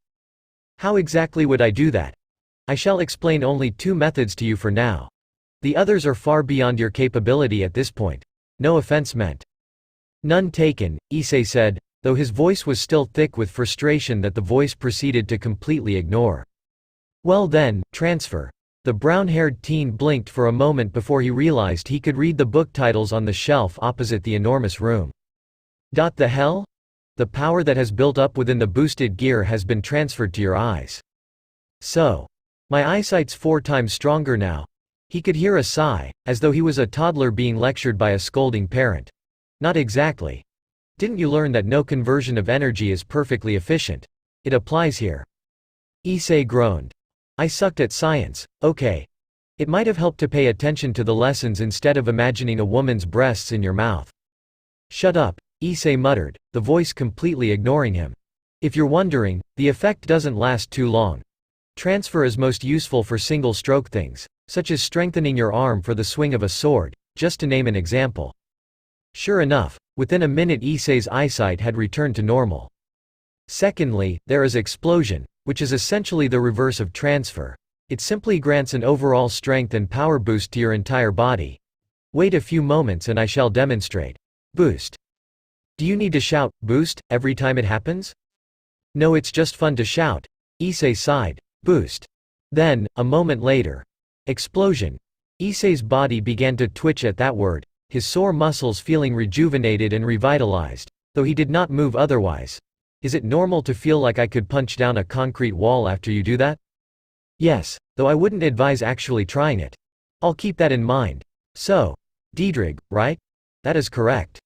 "How exactly would I do that? I shall explain only 2 methods to you for now. The others are far beyond your capability at this point. No offense meant." "None taken," Issei said, though his voice was still thick with frustration that the voice proceeded to completely ignore. "Well then, transfer." The brown-haired teen blinked for a moment before he realized he could read the book titles on the shelf opposite the enormous room. The hell? The power that has built up within the boosted gear has been transferred to your eyes. So. My eyesight's 4 times stronger now. He could hear a sigh, as though he was a toddler being lectured by a scolding parent. Not exactly. Didn't you learn that no conversion of energy is perfectly efficient? It applies here. Issei groaned. I sucked at science, okay. It might have helped to pay attention to the lessons instead of imagining a woman's breasts in your mouth. Shut up, Issei muttered, the voice completely ignoring him. If you're wondering, the effect doesn't last too long. Transfer is most useful for single-stroke things, such as strengthening your arm for the swing of a sword, just to name an example. Sure enough, within a minute Issei's eyesight had returned to normal. Secondly, there is explosion, which is essentially the reverse of transfer. It simply grants an overall strength and power boost to your entire body. Wait a few moments and I shall demonstrate. Boost. Do you need to shout, boost, every time it happens? No, it's just fun to shout. Issei sighed. Boost. Then, a moment later. Explosion. Issei's body began to twitch at that word, his sore muscles feeling rejuvenated and revitalized, though he did not move otherwise. Is it normal to feel like I could punch down a concrete wall after you do that? Yes, though I wouldn't advise actually trying it. I'll keep that in mind. So, Diedrich, right? That is correct.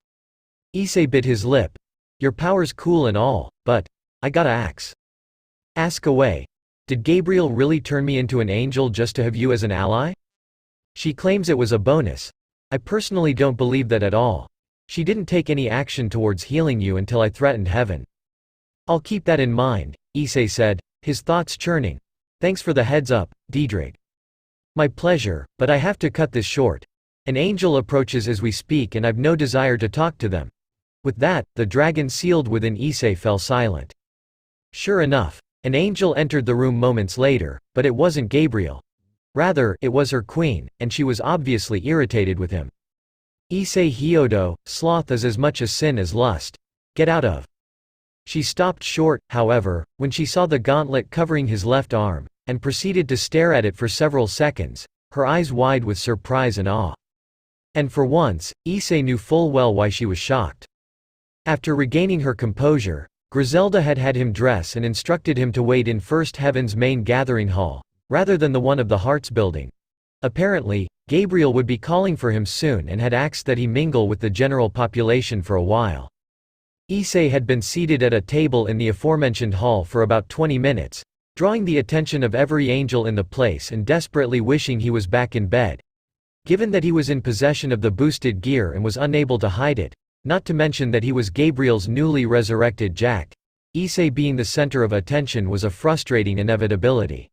Issei bit his lip. Your power's cool and all, but I gotta ask. Ask away. Did Gabriel really turn me into an angel just to have you as an ally? She claims it was a bonus. I personally don't believe that at all. She didn't take any action towards healing you until I threatened heaven. I'll keep that in mind, Issei said, his thoughts churning. Thanks for the heads up, Diedrich. My pleasure, but I have to cut this short. An angel approaches as we speak and I've no desire to talk to them. With that, the dragon sealed within Issei fell silent. Sure enough, an angel entered the room moments later, but it wasn't Gabriel. Rather, it was her queen, and she was obviously irritated with him. Issei Hyodo, sloth is as much a sin as lust. Get out of. She stopped short, however, when she saw the gauntlet covering his left arm, and proceeded to stare at it for several seconds, her eyes wide with surprise and awe. And for once, Issei knew full well why she was shocked. After regaining her composure, Griselda had had him dress and instructed him to wait in First Heaven's main gathering hall, rather than the one of the Hearts building. Apparently, Gabriel would be calling for him soon and had asked that he mingle with the general population for a while. Issei had been seated at a table in the aforementioned hall for about 20 minutes, drawing the attention of every angel in the place and desperately wishing he was back in bed. Given that he was in possession of the boosted gear and was unable to hide it, not to mention that he was Gabriel's newly resurrected Jack, Issei being the center of attention was a frustrating inevitability.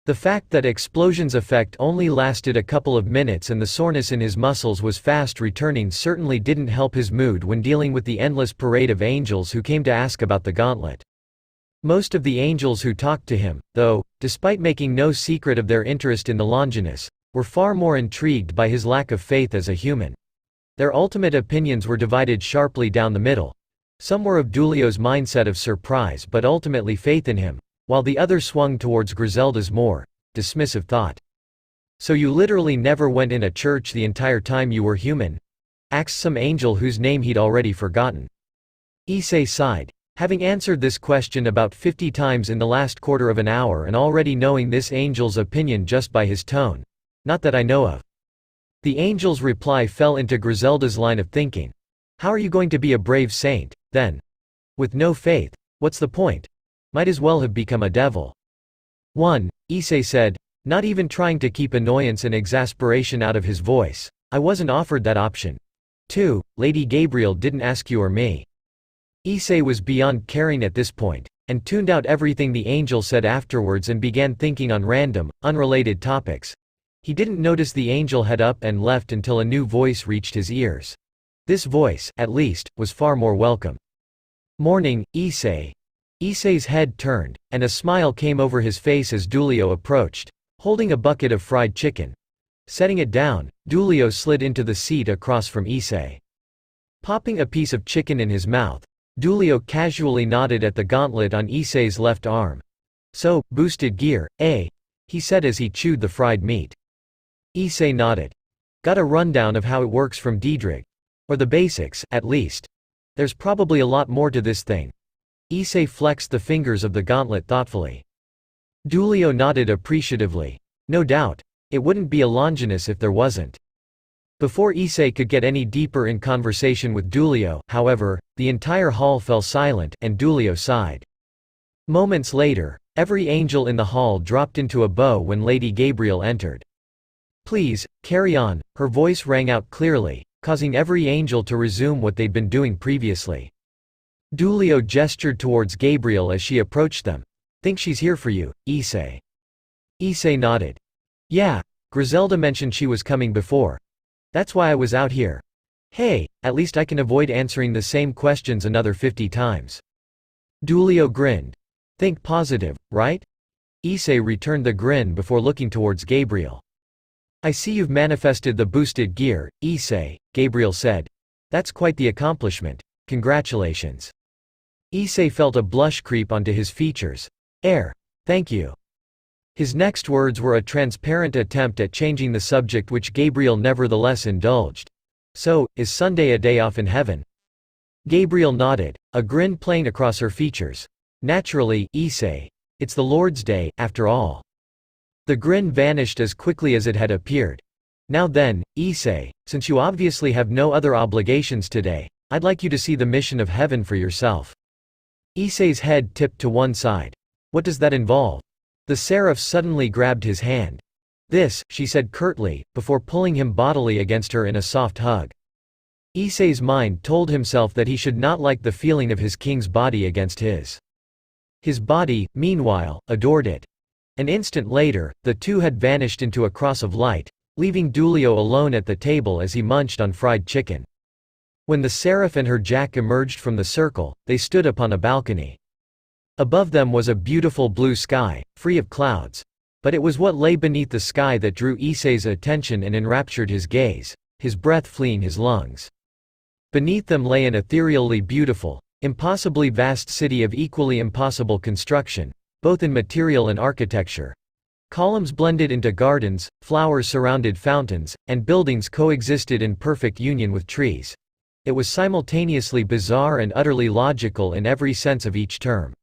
The fact that Explosion's effect only lasted a couple of minutes and the soreness in his muscles was fast returning certainly didn't help his mood when dealing with the endless parade of angels who came to ask about the gauntlet. Most of the angels who talked to him, though, despite making no secret of their interest in the Longinus, were far more intrigued by his lack of faith as a human. Their ultimate opinions were divided sharply down the middle. Some were of Dulio's mindset of surprise but ultimately faith in him, while the other swung towards Griselda's more dismissive thought. So you literally never went in a church the entire time you were human? Asked some angel whose name he'd already forgotten. Issei sighed. Having answered this question about 50 times in the last quarter of an hour and already knowing this angel's opinion just by his tone. Not that I know of. The angel's reply fell into Griselda's line of thinking. How are you going to be a brave saint, then? With no faith, what's the point? Might as well have become a devil. 1. Issei said, not even trying to keep annoyance and exasperation out of his voice. I wasn't offered that option. 2. Lady Gabriel didn't ask you or me. Issei was beyond caring at this point, and tuned out everything the angel said afterwards and began thinking on random, unrelated topics. He didn't notice the angel had up and left until a new voice reached his ears. This voice, at least, was far more welcome. Morning, Issei. Issei's head turned, and a smile came over his face as Dulio approached, holding a bucket of fried chicken. Setting it down, Dulio slid into the seat across from Issei. Popping a piece of chicken in his mouth, Dulio casually nodded at the gauntlet on Issei's left arm. So, boosted gear, eh? He said as he chewed the fried meat. Issei nodded. Got a rundown of how it works from Diedrich. Or the basics, at least. There's probably a lot more to this thing. Issei flexed the fingers of the gauntlet thoughtfully. Dulio nodded appreciatively. No doubt. It wouldn't be a Longinus if there wasn't. Before Issei could get any deeper in conversation with Dulio, however, the entire hall fell silent, and Dulio sighed. Moments later, every angel in the hall dropped into a bow when Lady Gabriel entered. Please, carry on, her voice rang out clearly, causing every angel to resume what they'd been doing previously. Dulio gestured towards Gabriel as she approached them. Think she's here for you, Issei. Issei nodded. Yeah, Griselda mentioned she was coming before. That's why I was out here. Hey, at least I can avoid answering the same questions another 50 times. Dulio grinned. Think positive, right? Issei returned the grin before looking towards Gabriel. I see you've manifested the boosted gear, Issei, Gabriel said. That's quite the accomplishment. Congratulations. Issei felt a blush creep onto his features. Thank you. His next words were a transparent attempt at changing the subject which Gabriel nevertheless indulged. So, is Sunday a day off in heaven? Gabriel nodded, a grin playing across her features. Naturally, Issei. It's the Lord's Day, after all. The grin vanished as quickly as it had appeared. Now then, Issei, since you obviously have no other obligations today, I'd like you to see the mission of heaven for yourself. Issei's head tipped to one side. What does that involve? The seraph suddenly grabbed his hand. This, she said curtly, before pulling him bodily against her in a soft hug. Issei's mind told himself that he should not like the feeling of his king's body against his. His body, meanwhile, adored it. An instant later, the two had vanished into a cross of light, leaving Dulio alone at the table as he munched on fried chicken. When the seraph and her jack emerged from the circle, they stood upon a balcony. Above them was a beautiful blue sky, free of clouds. But it was what lay beneath the sky that drew Issei's attention and enraptured his gaze, his breath fleeing his lungs. Beneath them lay an ethereally beautiful, impossibly vast city of equally impossible construction, both in material and architecture. Columns blended into gardens, flowers surrounded fountains, and buildings coexisted in perfect union with trees. It was simultaneously bizarre and utterly logical in every sense of each term.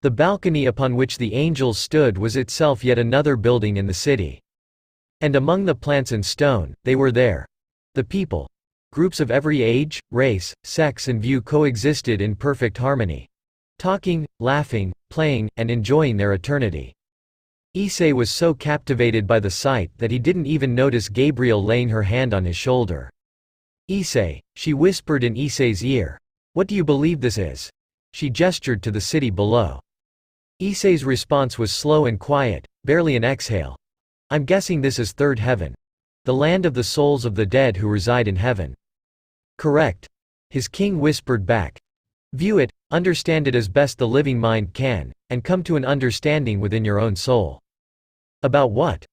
The balcony upon which the angels stood was itself yet another building in the city. And among the plants and stone, they were there. The people. Groups of every age, race, sex and view coexisted in perfect harmony. Talking, laughing, playing, and enjoying their eternity. Issei was so captivated by the sight that he didn't even notice Gabriel laying her hand on his shoulder. Issei, she whispered in Issei's ear. What do you believe this is? She gestured to the city below. Issei's response was slow and quiet, barely an exhale. I'm guessing this is third heaven. The land of the souls of the dead who reside in heaven. Correct. His king whispered back. View it, understand it as best the living mind can, and come to an understanding within your own soul. About what?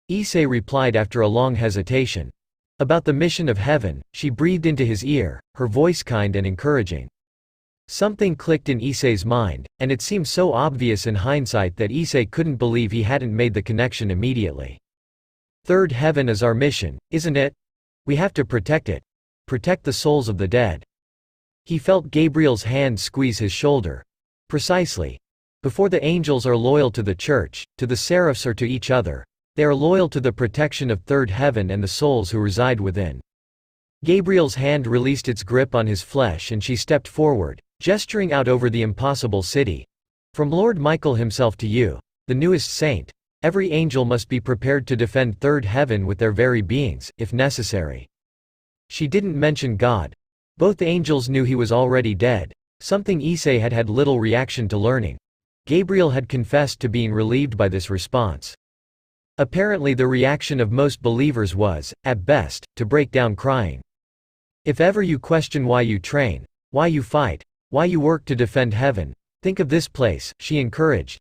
Issei replied after a long hesitation. About the mission of heaven, she breathed into his ear, her voice kind and encouraging. Something clicked in Issei's mind, and it seemed so obvious in hindsight that Issei couldn't believe he hadn't made the connection immediately. Third heaven is our mission, isn't it? We have to protect it. Protect the souls of the dead. He felt Gabriel's hand squeeze his shoulder. Precisely. Before the angels are loyal to the church, to the seraphs or to each other, they are loyal to the protection of third heaven and the souls who reside within. Gabriel's hand released its grip on his flesh and she stepped forward, gesturing out over the impossible city. From Lord Michael himself to you, the newest saint, every angel must be prepared to defend third heaven with their very beings, if necessary. She didn't mention God. Both angels knew he was already dead, something Issei had had little reaction to learning. Gabriel had confessed to being relieved by this response. Apparently the reaction of most believers was, at best, to break down crying. If ever you question why you train, why you fight, why you work to defend heaven, think of this place, she encouraged.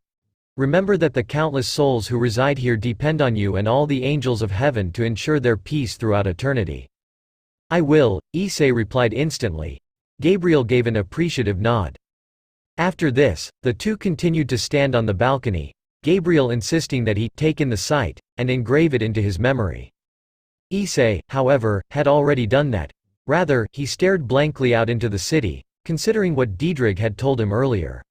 Remember that the countless souls who reside here depend on you and all the angels of heaven to ensure their peace throughout eternity. I will, Issei replied instantly. Gabriel gave an appreciative nod. After this, the two continued to stand on the balcony, Gabriel insisting that he take in the sight, and engrave it into his memory. Issei, however, had already done that. Rather, he stared blankly out into the city, considering what Diedrich had told him earlier.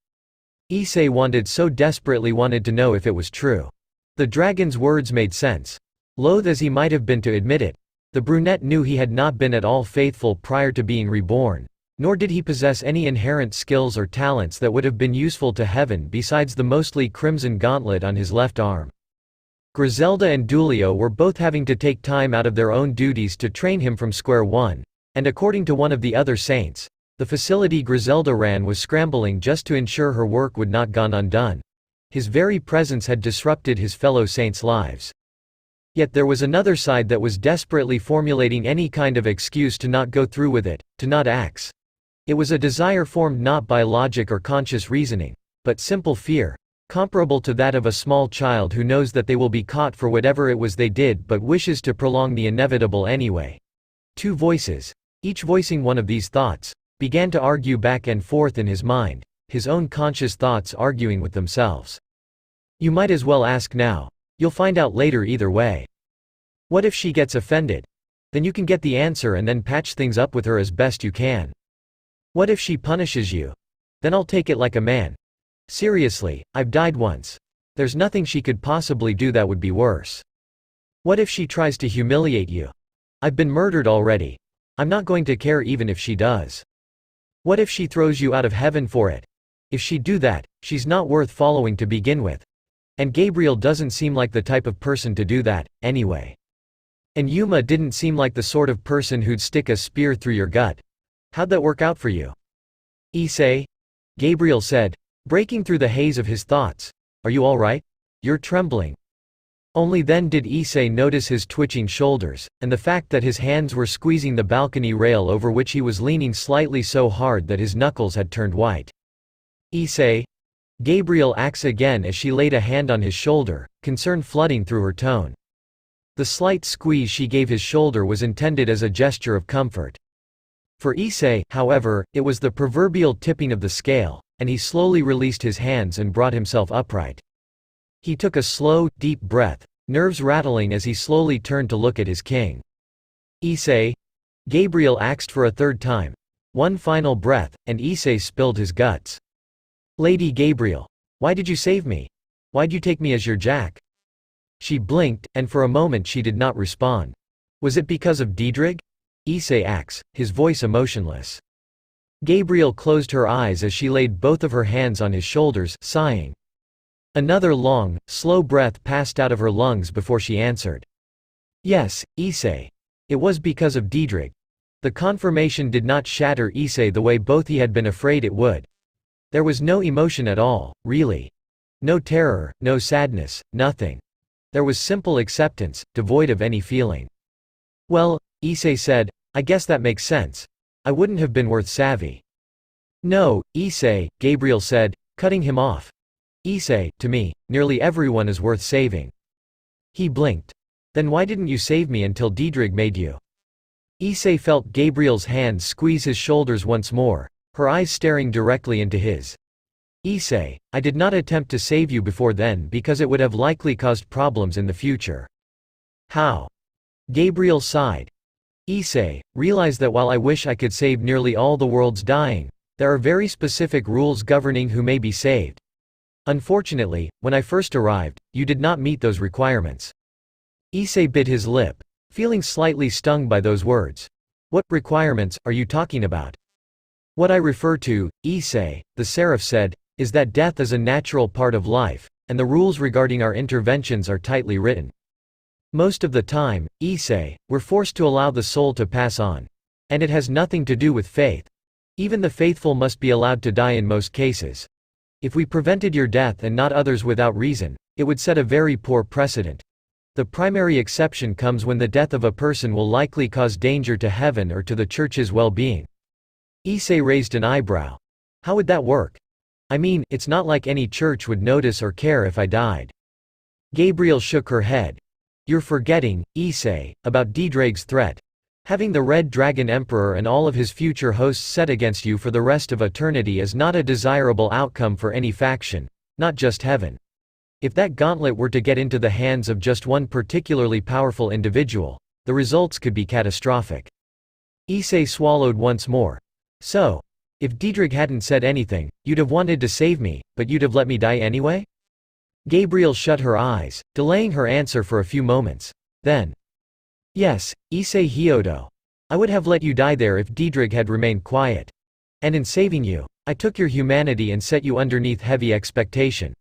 Issei so desperately wanted to know if it was true. The dragon's words made sense. Loath as he might have been to admit it, the brunette knew he had not been at all faithful prior to being reborn, nor did he possess any inherent skills or talents that would have been useful to heaven besides the mostly crimson gauntlet on his left arm. Griselda and Dulio were both having to take time out of their own duties to train him from square one, and according to one of the other saints, the facility Griselda ran was scrambling just to ensure her work would not gone undone. His very presence had disrupted his fellow saints' lives. Yet there was another side that was desperately formulating any kind of excuse to not go through with it, to not act. It was a desire formed not by logic or conscious reasoning, but simple fear, comparable to that of a small child who knows that they will be caught for whatever it was they did but wishes to prolong the inevitable anyway. Two voices, each voicing one of these thoughts, began to argue back and forth in his mind, his own conscious thoughts arguing with themselves. You might as well ask now. You'll find out later either way. What if she gets offended? Then you can get the answer and then patch things up with her as best you can. What if she punishes you? Then I'll take it like a man. Seriously, I've died once. There's nothing she could possibly do that would be worse. What if she tries to humiliate you? I've been murdered already. I'm not going to care even if she does. What if she throws you out of heaven for it? If she'd do that, she's not worth following to begin with. And Gabriel doesn't seem like the type of person to do that, anyway. And Yuma didn't seem like the sort of person who'd stick a spear through your gut. How'd that work out for you? Issei? Gabriel said, breaking through the haze of his thoughts. Are you all right? You're trembling. Only then did Issei notice his twitching shoulders, and the fact that his hands were squeezing the balcony rail over which he was leaning slightly so hard that his knuckles had turned white. Issei? Gabriel asked again as she laid a hand on his shoulder, concern flooding through her tone. The slight squeeze she gave his shoulder was intended as a gesture of comfort. For Issei, however, it was the proverbial tipping of the scale, and he slowly released his hands and brought himself upright. He took a slow, deep breath, nerves rattling as he slowly turned to look at his king. Issei? Gabriel asked for a third time. One final breath, and Issei spilled his guts. Lady Gabriel. Why did you save me? Why'd you take me as your jack? She blinked, and for a moment she did not respond. Was it because of Diedrich? Issei asked, his voice emotionless. Gabriel closed her eyes as she laid both of her hands on his shoulders, sighing. Another long, slow breath passed out of her lungs before she answered. Yes, Issei. It was because of Diedrich. The confirmation did not shatter Issei the way both he had been afraid it would. There was no emotion at all, really. No terror, no sadness, nothing. There was simple acceptance, devoid of any feeling. Well, Issei said, I guess that makes sense. I wouldn't have been worth savvy. No, Issei, Gabriel said, cutting him off. Issei, to me, nearly everyone is worth saving. He blinked. Then why didn't you save me until Diedrich made you? Issei felt Gabriel's hands squeeze his shoulders once more, her eyes staring directly into his. Issei, I did not attempt to save you before then because it would have likely caused problems in the future. How? Gabriel sighed. Issei, realize that while I wish I could save nearly all the world's dying, there are very specific rules governing who may be saved. Unfortunately, when I first arrived, you did not meet those requirements. Issei bit his lip, feeling slightly stung by those words. What requirements are you talking about? What I refer to, Issei, the seraph said, is that death is a natural part of life, and the rules regarding our interventions are tightly written. Most of the time, Issei, we're forced to allow the soul to pass on. And it has nothing to do with faith. Even the faithful must be allowed to die in most cases. If we prevented your death and not others without reason, it would set a very poor precedent. The primary exception comes when the death of a person will likely cause danger to heaven or to the church's well-being. Issei raised an eyebrow. How would that work? I mean, it's not like any church would notice or care if I died. Gabriel shook her head. You're forgetting, Issei, about Diedrich's threat. Having the Red Dragon Emperor and all of his future hosts set against you for the rest of eternity is not a desirable outcome for any faction, not just heaven. If that gauntlet were to get into the hands of just one particularly powerful individual, the results could be catastrophic. Issei swallowed once more. So, if Diedrich hadn't said anything, you'd have wanted to save me, but you'd have let me die anyway? Gabriel shut her eyes, delaying her answer for a few moments. Then, yes, Issei Hyodo. I would have let you die there if Diedrich had remained quiet. And in saving you, I took your humanity and set you underneath heavy expectation.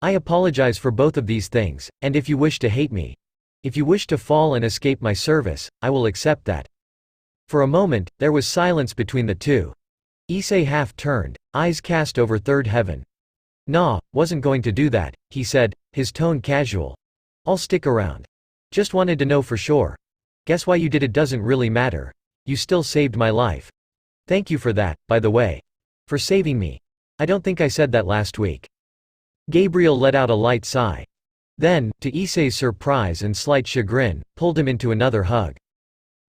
I apologize for both of these things, and if you wish to hate me, if you wish to fall and escape my service, I will accept that. For a moment, there was silence between the two. Issei half turned, eyes cast over third heaven. Nah, wasn't going to do that, he said, his tone casual. I'll stick around. Just wanted to know for sure. Guess why you did it doesn't really matter. You still saved my life. Thank you for that, by the way. For saving me. I don't think I said that last week. Gabriel let out a light sigh. Then, to Issei's surprise and slight chagrin, pulled him into another hug.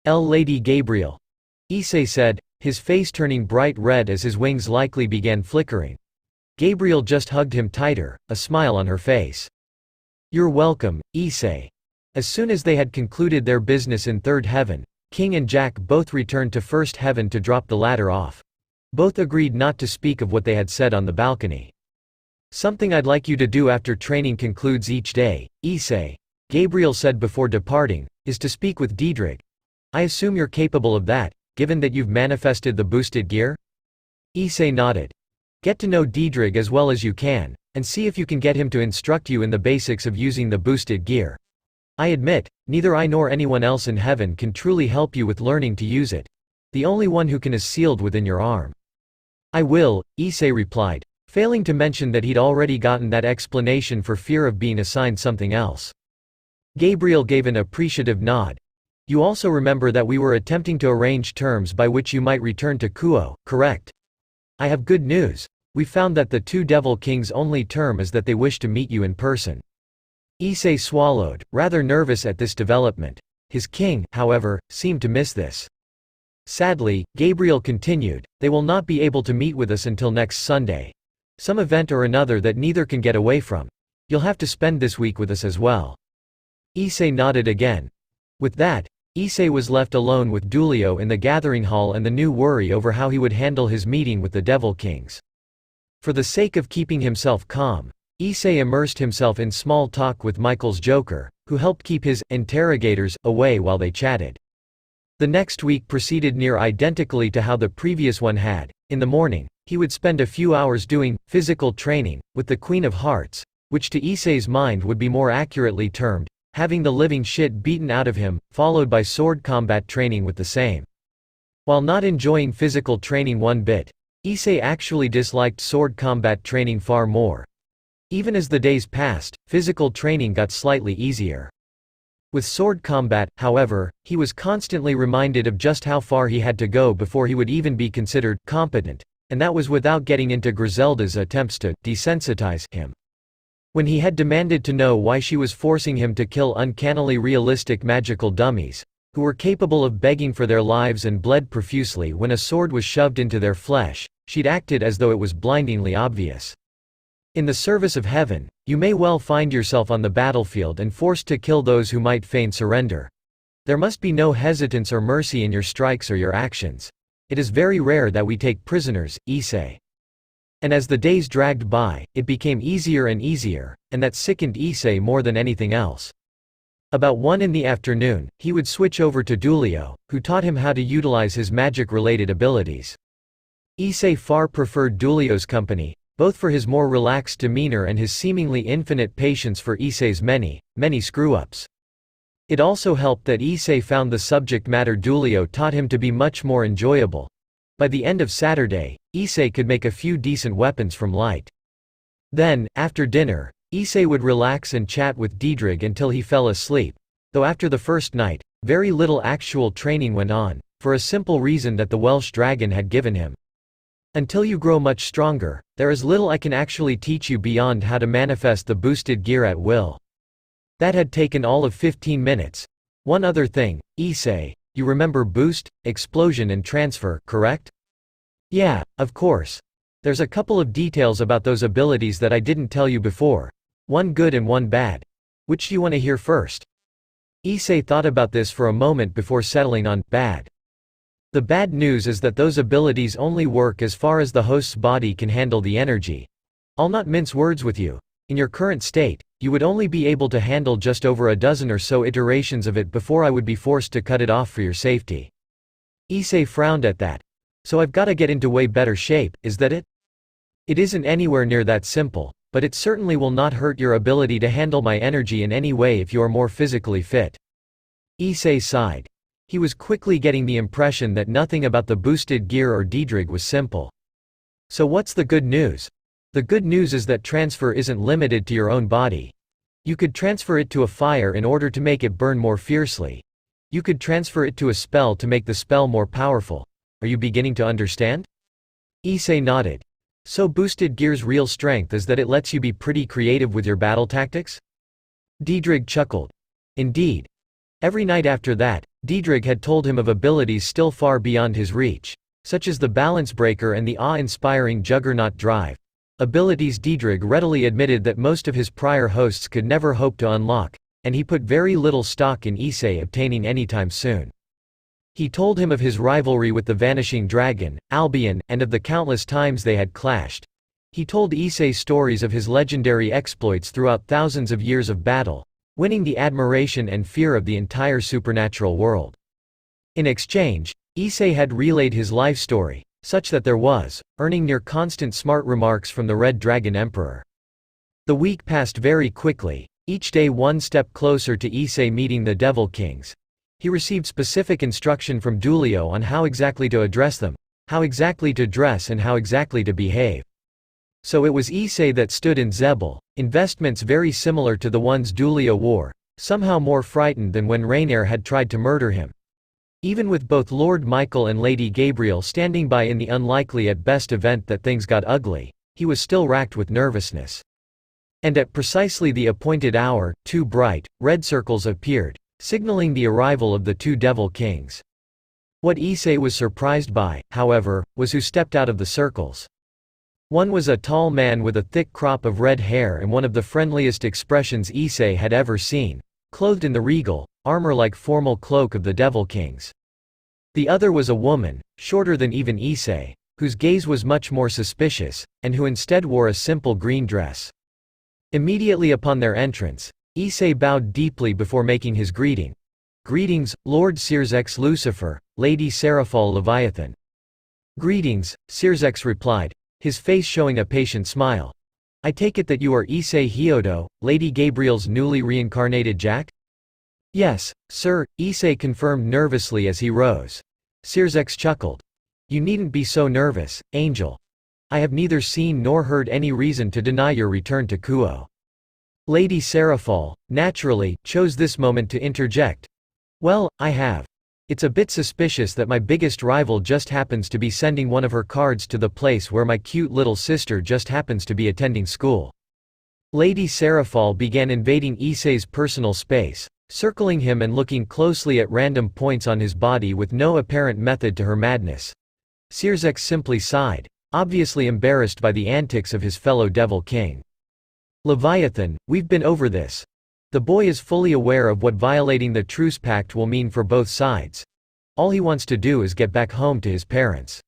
Lady Gabriel. Issei said, his face turning bright red as his wings likely began flickering. Gabriel just hugged him tighter, a smile on her face. You're welcome, Issei. As soon as they had concluded their business in third heaven, King and Jack both returned to first heaven to drop the ladder off. Both agreed not to speak of what they had said on the balcony. "Something I'd like you to do after training concludes each day, Issei," Gabriel said before departing, "is to speak with Diedrich. I assume you're capable of that, given that you've manifested the boosted gear?" Issei nodded. "Get to know Diedrich as well as you can, and see if you can get him to instruct you in the basics of using the boosted gear. I admit, neither I nor anyone else in heaven can truly help you with learning to use it. The only one who can is sealed within your arm." "I will," Issei replied, failing to mention that he'd already gotten that explanation for fear of being assigned something else. Gabriel gave an appreciative nod. "You also remember that we were attempting to arrange terms by which you might return to Kuo, correct? I have good news. We found that the two Devil Kings' only term is that they wish to meet you in person." Issei swallowed, rather nervous at this development. His king, however, seemed to miss this. "Sadly," Gabriel continued, "they will not be able to meet with us until next Sunday. Some event or another that neither can get away from. You'll have to spend this week with us as well." Issei nodded again. With that, Issei was left alone with Dulio in the gathering hall and the new worry over how he would handle his meeting with the Devil Kings. For the sake of keeping himself calm, Issei immersed himself in small talk with Michael's Joker, who helped keep his interrogators away while they chatted. The next week proceeded near identically to how the previous one had. In the morning, he would spend a few hours doing physical training with the Queen of Hearts, which to Issei's mind would be more accurately termed having the living shit beaten out of him, followed by sword combat training with the same. While not enjoying physical training one bit, Issei actually disliked sword combat training far more. Even as the days passed, physical training got slightly easier. With sword combat, however, he was constantly reminded of just how far he had to go before he would even be considered competent, and that was without getting into Griselda's attempts to desensitize him. When he had demanded to know why she was forcing him to kill uncannily realistic magical dummies, who were capable of begging for their lives and bled profusely when a sword was shoved into their flesh, she'd acted as though it was blindingly obvious. In the service of heaven, you may well find yourself on the battlefield and forced to kill those who might feign surrender. There must be no hesitance or mercy in your strikes or your actions. It is very rare that we take prisoners, Issei. And as the days dragged by, it became easier and easier, and that sickened Issei more than anything else. About 1 in the afternoon, he would switch over to Dulio, who taught him how to utilize his magic-related abilities. Issei far preferred Dulio's company, both for his more relaxed demeanor and his seemingly infinite patience for Issei's many screw-ups. It also helped that Issei found the subject matter Dulio taught him to be much more enjoyable. By the end of Saturday, Issei could make a few decent weapons from light. Then, after dinner, Issei would relax and chat with Diedrich until he fell asleep, though after the first night, very little actual training went on, for a simple reason that the Welsh dragon had given him. "Until you grow much stronger, there is little I can actually teach you beyond how to manifest the boosted gear at will." That had taken all of 15 minutes. "One other thing, Issei. You remember boost, explosion and transfer, correct?" "Yeah, of course. There's a couple of details about those abilities that I didn't tell you before. One good and one bad. Which do you want to hear first?" Issei thought about this for a moment before settling on bad. "The bad news is that those abilities only work as far as the host's body can handle the energy. I'll not mince words with you. In your current state, you would only be able to handle just over a dozen or so iterations of it before I would be forced to cut it off for your safety." Issei frowned at that. "So I've gotta get into way better shape, is that it?" "It isn't anywhere near that simple, but it certainly will not hurt your ability to handle my energy in any way if you are more physically fit." Issei sighed. He was quickly getting the impression that nothing about the boosted gear or Diedrich was simple. "So what's the good news?" "The good news is that transfer isn't limited to your own body. You could transfer it to a fire in order to make it burn more fiercely. You could transfer it to a spell to make the spell more powerful. Are you beginning to understand?" Issei nodded. "So boosted gear's real strength is that it lets you be pretty creative with your battle tactics?" Diedrich chuckled. "Indeed." Every night after that, Diedrich had told him of abilities still far beyond his reach, such as the balance breaker and the awe-inspiring juggernaut drive. Abilities Diedrich readily admitted that most of his prior hosts could never hope to unlock, and he put very little stock in Issei obtaining anytime soon. He told him of his rivalry with the vanishing dragon, Albion, and of the countless times they had clashed. He told Issei stories of his legendary exploits throughout thousands of years of battle, winning the admiration and fear of the entire supernatural world. In exchange, Issei had relayed his life story, such that there was, earning near constant smart remarks from the Red Dragon Emperor. The week passed very quickly, each day one step closer to Issei meeting the Devil Kings. He received specific instruction from Dulio on how exactly to address them, how exactly to dress and how exactly to behave. So it was Issei that stood in Zebel, investments very similar to the ones Dulio wore, somehow more frightened than when Rainier had tried to murder him. Even with both Lord Michael and Lady Gabriel standing by in the unlikely at best event that things got ugly, he was still racked with nervousness. And at precisely the appointed hour, two bright, red circles appeared, signaling the arrival of the two Devil Kings. What Issei was surprised by, however, was who stepped out of the circles. One was a tall man with a thick crop of red hair and one of the friendliest expressions Issei had ever seen, clothed in the regal, armor-like formal cloak of the Devil Kings. The other was a woman, shorter than even Issei, whose gaze was much more suspicious, and who instead wore a simple green dress. Immediately upon their entrance, Issei bowed deeply before making his greeting. "Greetings, Lord Sirzex Lucifer, Lady Seraphol Leviathan." "Greetings," Sirzex replied, his face showing a patient smile. "I take it that you are Issei Hyodo, Lady Gabriel's newly reincarnated Jack?" "Yes, sir," Issei confirmed nervously as he rose. Sirzex chuckled. "You needn't be so nervous, Angel. I have neither seen nor heard any reason to deny your return to Kuo." Lady Seraphol, naturally, chose this moment to interject. "Well, I have. It's a bit suspicious that my biggest rival just happens to be sending one of her cards to the place where my cute little sister just happens to be attending school." Lady Seraphol began invading Issei's personal space, circling him and looking closely at random points on his body with no apparent method to her madness. Sirzex simply sighed, obviously embarrassed by the antics of his fellow Devil King. "Leviathan, we've been over this. The boy is fully aware of what violating the truce pact will mean for both sides. All he wants to do is get back home to his parents.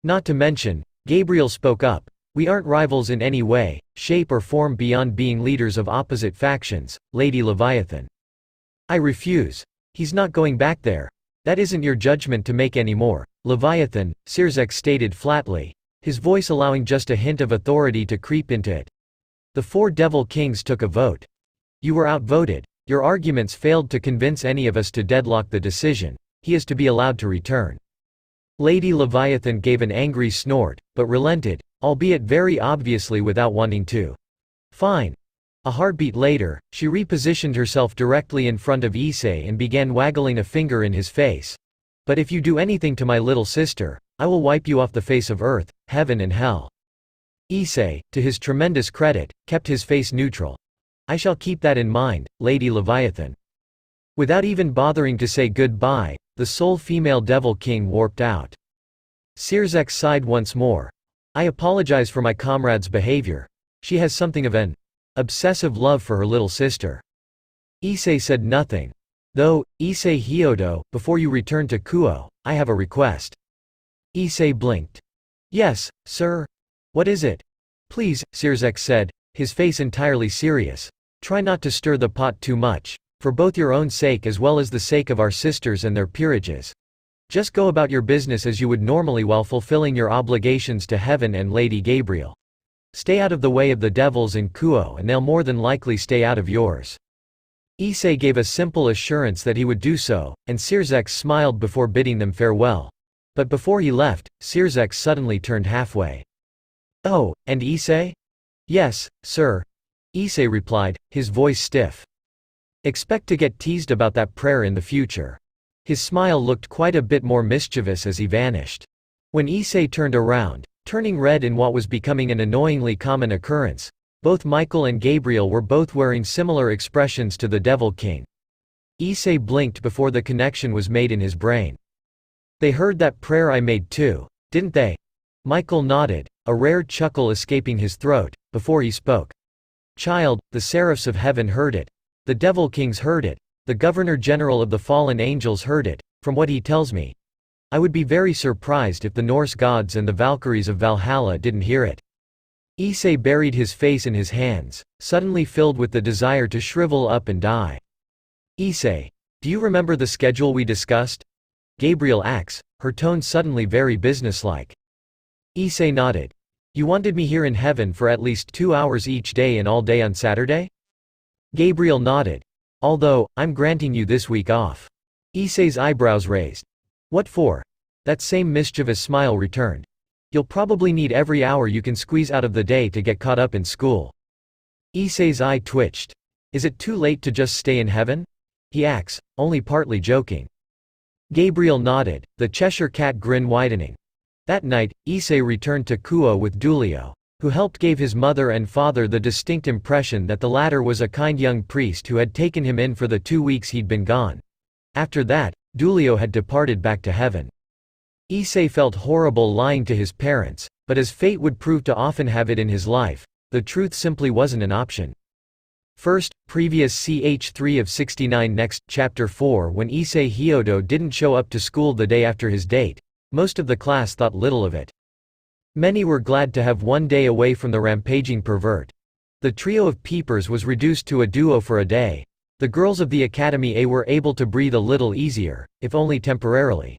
Not to mention," Gabriel spoke up, "we aren't rivals in any way, shape or form beyond being leaders of opposite factions, Lady Leviathan." "I refuse. He's not going back there. That isn't your judgment to make anymore, Leviathan," Sirzex stated flatly, his voice allowing just a hint of authority to creep into it. The four Devil Kings took a vote. "You were outvoted. Your arguments failed to convince any of us to deadlock the decision. He is to be allowed to return." Lady Leviathan gave an angry snort, but relented, albeit very obviously without wanting to. "Fine." A heartbeat later, she repositioned herself directly in front of Issei and began waggling a finger in his face. "But if you do anything to my little sister, I will wipe you off the face of earth, heaven and hell." Issei, to his tremendous credit, kept his face neutral. "I shall keep that in mind, Lady Leviathan." Without even bothering to say goodbye, the sole female Devil King warped out. Sirzex sighed once more. "I apologize for my comrade's behavior. She has something of an obsessive love for her little sister." Issei said nothing. "Though, Issei Hyodo, before you return to Kuo, I have a request." Issei blinked. "Yes, sir. What is it?" "Please," Sirzex said, his face entirely serious. "Try not to stir the pot too much, for both your own sake as well as the sake of our sisters and their peerages. Just go about your business as you would normally while fulfilling your obligations to Heaven and Lady Gabriel. Stay out of the way of the devils in Kuo and they'll more than likely stay out of yours." Issei gave a simple assurance that he would do so, and Sirzex smiled before bidding them farewell. But before he left, Sirzex suddenly turned halfway. "Oh, and Issei?" "Yes, sir," Issei replied, his voice stiff. "Expect to get teased about that prayer in the future." His smile looked quite a bit more mischievous as he vanished. When Issei turned around, turning red in what was becoming an annoyingly common occurrence, both Michael and Gabriel were both wearing similar expressions to the Devil King. Issei blinked before the connection was made in his brain. "They heard that prayer I made too, didn't they?" Michael nodded, a rare chuckle escaping his throat, before he spoke. "Child, the seraphs of heaven heard it. The Devil Kings heard it. The Governor-General of the fallen angels heard it. from what he tells me. I would be very surprised if the Norse gods and the Valkyries of Valhalla didn't hear it." Issei buried his face in his hands, suddenly filled with the desire to shrivel up and die. "Issei, do you remember the schedule we discussed?" Gabriel asks, her tone suddenly very businesslike. Issei nodded. "You wanted me here in heaven for at least 2 hours each day and all day on Saturday?" Gabriel nodded. "Although, I'm granting you this week off." Issei's eyebrows raised. "What for?" That same mischievous smile returned. "You'll probably need every hour you can squeeze out of the day to get caught up in school." Issei's eye twitched. "Is it too late to just stay in heaven?" he asks, only partly joking. Gabriel nodded, the Cheshire Cat grin widening. That night, Issei returned to Kuo with Dulio, who helped gave his mother and father the distinct impression that the latter was a kind young priest who had taken him in for the 2 weeks he'd been gone. After that, Dulio had departed back to heaven. Issei felt horrible lying to his parents, but as fate would prove to often have it in his life, the truth simply wasn't an option. First, previous ch 3 of 69. Next, chapter 4. When Issei Hyodo didn't show up to school the day after his date, most of the class thought little of it. Many were glad to have one day away from the rampaging pervert. The trio of peepers was reduced to a duo for a day. The girls of the Academy A were able to breathe a little easier, if only temporarily.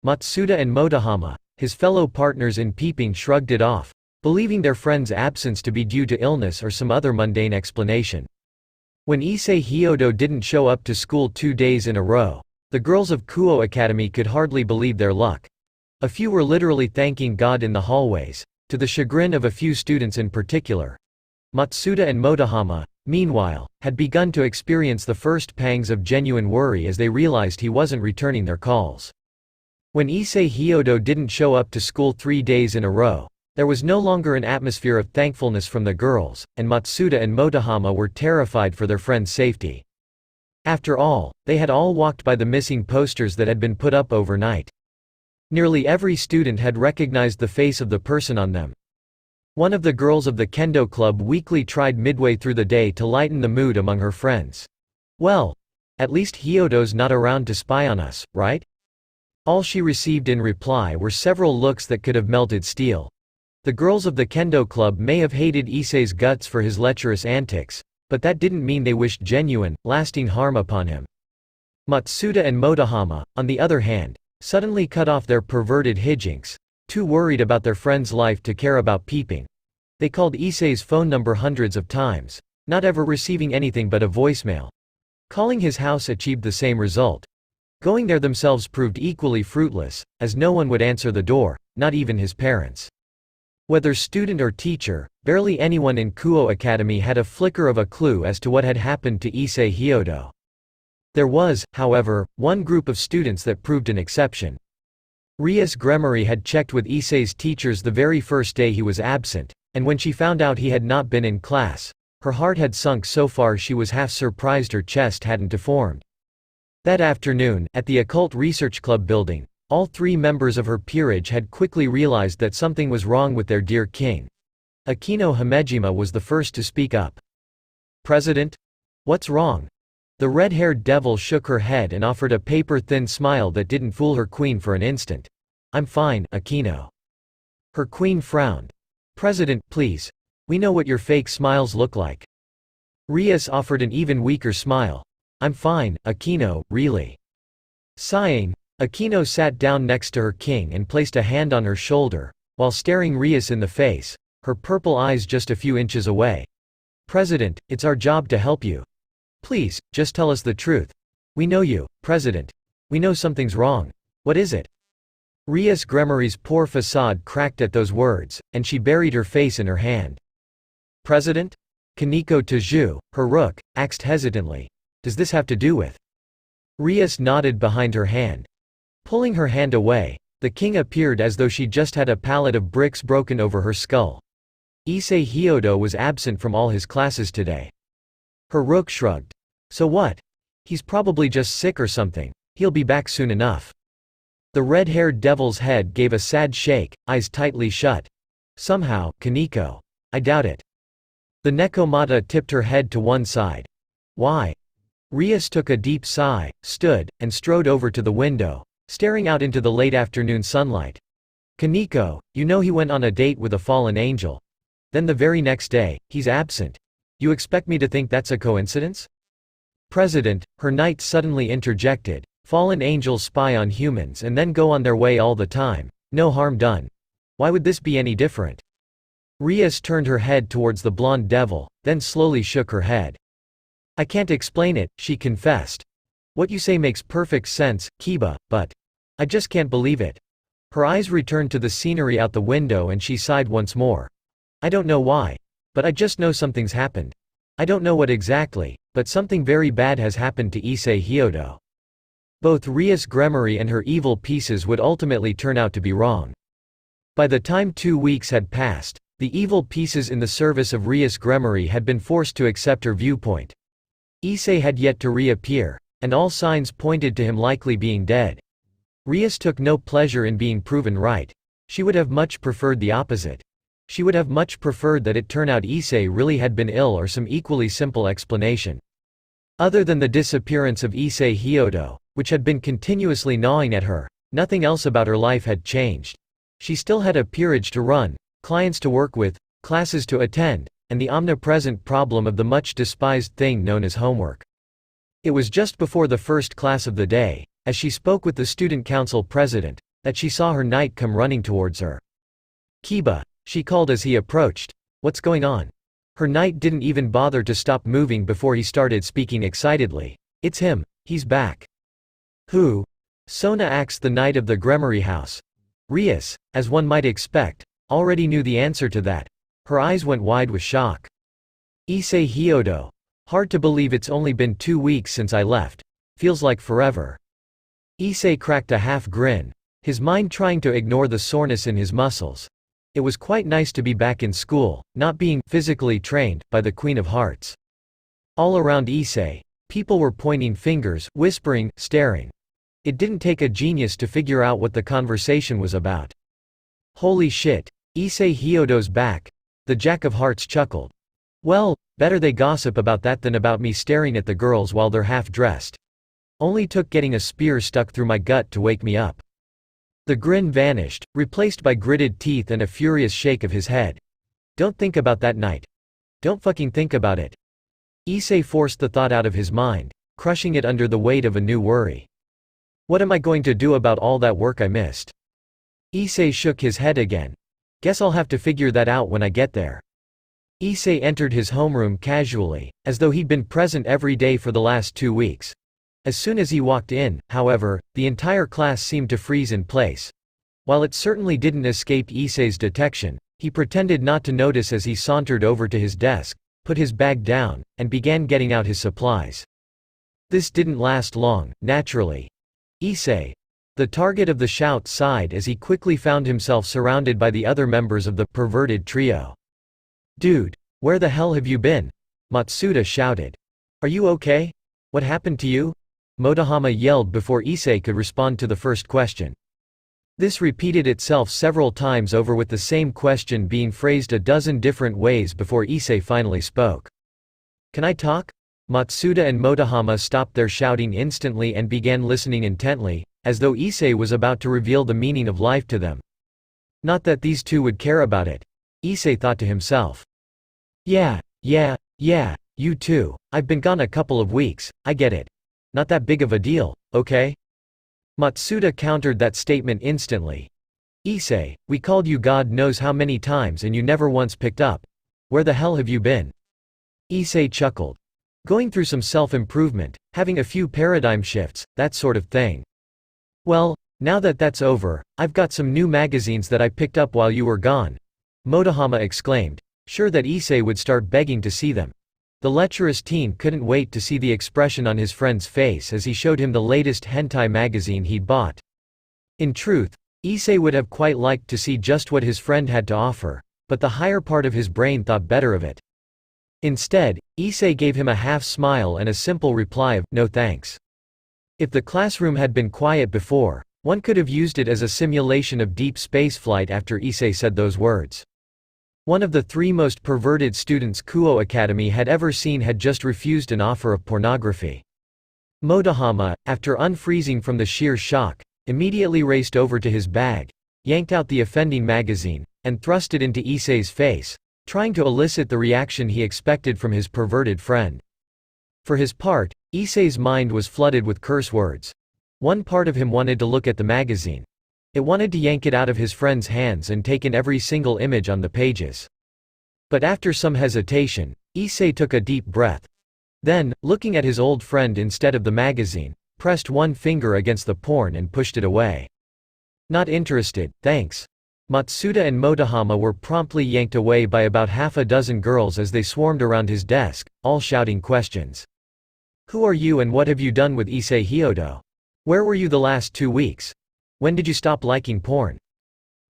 Matsuda and Motohama, his fellow partners in peeping, shrugged it off, believing their friend's absence to be due to illness or some other mundane explanation. When Issei Hyodo didn't show up to school 2 days in a row, the girls of Kuo Academy could hardly believe their luck. A few were literally thanking God in the hallways, to the chagrin of a few students in particular. Matsuda and Motohama, meanwhile, had begun to experience the first pangs of genuine worry as they realized he wasn't returning their calls. When Issei Hyodo didn't show up to school 3 days in a row, there was no longer an atmosphere of thankfulness from the girls, and Matsuda and Motohama were terrified for their friend's safety. After all, they had all walked by the missing posters that had been put up overnight. Nearly every student had recognized the face of the person on them. One of the girls of the Kendo club weakly tried midway through the day to lighten the mood among her friends. "Well, at least Hyodo's not around to spy on us, right?" All she received in reply were several looks that could have melted steel. The girls of the Kendo club may have hated Issei's guts for his lecherous antics, but that didn't mean they wished genuine, lasting harm upon him. Matsuda and Motohama, on the other hand, suddenly cut off their perverted hijinks, too worried about their friend's life to care about peeping. They called Issei's phone number hundreds of times, not ever receiving anything but a voicemail. Calling his house achieved the same result. Going there themselves proved equally fruitless, as no one would answer the door, not even his parents. Whether student or teacher, barely anyone in Kuo Academy had a flicker of a clue as to what had happened to Issei Hyodo. There was, however, one group of students that proved an exception. Rias Gremory had checked with Issei's teachers the very first day he was absent, and when she found out he had not been in class, her heart had sunk so far she was half surprised her chest hadn't deformed. That afternoon, at the Occult Research Club building, all 3 members of her peerage had quickly realized that something was wrong with their dear king. Akino Himejima was the first to speak up. "President? What's wrong?" The red-haired devil shook her head and offered a paper-thin smile that didn't fool her queen for an instant. "I'm fine, Akino." Her queen frowned. "President, please. We know what your fake smiles look like." Rias offered an even weaker smile. "I'm fine, Akino, really." Sighing, Akino sat down next to her king and placed a hand on her shoulder, while staring Rias in the face, her purple eyes just a few inches away. "President, it's our job to help you. Please, just tell us the truth. We know you, President. We know something's wrong. What is it?" Rias Gremory's poor facade cracked at those words, and she buried her face in her hand. "President?" Kaneko Taju, her rook, asked hesitantly. "Does this have to do with?" Rias nodded behind her hand. Pulling her hand away, the king appeared as though she just had a pallet of bricks broken over her skull. Issei Hyodo was absent from all his classes today. Her rook shrugged. "So what? He's probably just sick or something. He'll be back soon enough." The red-haired devil's head gave a sad shake, eyes tightly shut. "Somehow, Kaneko. I doubt it." The Nekomata tipped her head to one side. "Why?" Rias took a deep sigh, stood, and strode over to the window, staring out into the late afternoon sunlight. Kaneko, you know he went on a date with a fallen angel. Then the very next day, he's absent. You expect me to think that's a coincidence? President, her knight suddenly interjected. Fallen angels spy on humans and then go on their way all the time. No harm done. Why would this be any different? Rias turned her head towards the blonde devil, then slowly shook her head. I can't explain it, she confessed. What you say makes perfect sense, Kiba, but I just can't believe it. Her eyes returned to the scenery out the window and she sighed once more. I don't know why. But I just know something's happened. I don't know what exactly, but something very bad has happened to Issei Hyodo. Both Rias Gremory and her evil pieces would ultimately turn out to be wrong. By the time 2 weeks had passed, the evil pieces in the service of Rias Gremory had been forced to accept her viewpoint. Issei had yet to reappear, and all signs pointed to him likely being dead. Rias took no pleasure in being proven right. She would have much preferred the opposite. She would have much preferred that it turn out Issei really had been ill or some equally simple explanation. Other than the disappearance of Issei Hyodo, which had been continuously gnawing at her, nothing else about her life had changed. She still had a peerage to run, clients to work with, classes to attend, and the omnipresent problem of the much despised thing known as homework. It was just before the first class of the day, as she spoke with the student council president, that she saw her knight come running towards her. Kiba, she called as he approached. What's going on? Her knight didn't even bother to stop moving before he started speaking excitedly. It's him, he's back. Who? Sona asked the knight of the Gremory house. Rias, as one might expect, already knew the answer to that. Her eyes went wide with shock. Issei Hyodo. Hard to believe it's only been 2 weeks since I left. Feels like forever. Issei cracked a half grin, his mind trying to ignore the soreness in his muscles. It was quite nice to be back in school, not being physically trained by the Queen of Hearts. All around Issei, people were pointing fingers, whispering, staring. It didn't take a genius to figure out what the conversation was about. Holy shit, Issei Hyodo's back, the Jack of Hearts chuckled. Well, better they gossip about that than about me staring at the girls while they're half-dressed. Only took getting a spear stuck through my gut to wake me up. The grin vanished, replaced by gritted teeth and a furious shake of his head. Don't think about that night. Don't fucking think about it. Issei forced the thought out of his mind, crushing it under the weight of a new worry. What am I going to do about all that work I missed? Issei shook his head again. Guess I'll have to figure that out when I get there. Issei entered his homeroom casually, as though he'd been present every day for the last 2 weeks. As soon as he walked in, however, the entire class seemed to freeze in place. While it certainly didn't escape Issei's detection, he pretended not to notice as he sauntered over to his desk, put his bag down, and began getting out his supplies. This didn't last long, naturally. Issei, the target of the shout, sighed as he quickly found himself surrounded by the other members of the perverted trio. Dude, where the hell have you been? Matsuda shouted. Are you okay? What happened to you? Motohama yelled before Issei could respond to the first question. This repeated itself several times over, with the same question being phrased a dozen different ways before Issei finally spoke. Can I talk? Matsuda and Motohama stopped their shouting instantly and began listening intently, as though Issei was about to reveal the meaning of life to them. Not that these two would care about it, Issei thought to himself. Yeah, you too. I've been gone a couple of weeks, I get it. Not that big of a deal, okay? Matsuda countered that statement instantly. Issei, we called you God knows how many times and you never once picked up. Where the hell have you been? Issei chuckled. Going through some self-improvement, having a few paradigm shifts, that sort of thing. Well, now that that's over, I've got some new magazines that I picked up while you were gone. Motohama exclaimed, sure that Issei would start begging to see them. The lecherous teen couldn't wait to see the expression on his friend's face as he showed him the latest hentai magazine he'd bought. In truth, Issei would have quite liked to see just what his friend had to offer, but the higher part of his brain thought better of it. Instead, Issei gave him a half smile and a simple reply of, no thanks. If the classroom had been quiet before, one could have used it as a simulation of deep spaceflight after Issei said those words. One of the 3 most perverted students Kuo Academy had ever seen had just refused an offer of pornography. Motohama, after unfreezing from the sheer shock, immediately raced over to his bag, yanked out the offending magazine, and thrust it into Issei's face, trying to elicit the reaction he expected from his perverted friend. For his part, Issei's mind was flooded with curse words. One part of him wanted to look at the magazine. It wanted to yank it out of his friend's hands and take in every single image on the pages. But after some hesitation, Issei took a deep breath. Then, looking at his old friend instead of the magazine, pressed one finger against the porn and pushed it away. "Not interested, thanks." Matsuda and Motohama were promptly yanked away by about half a dozen girls as they swarmed around his desk, all shouting questions. "Who are you and what have you done with Issei Hyodo? Where were you the last 2 weeks? When did you stop liking porn?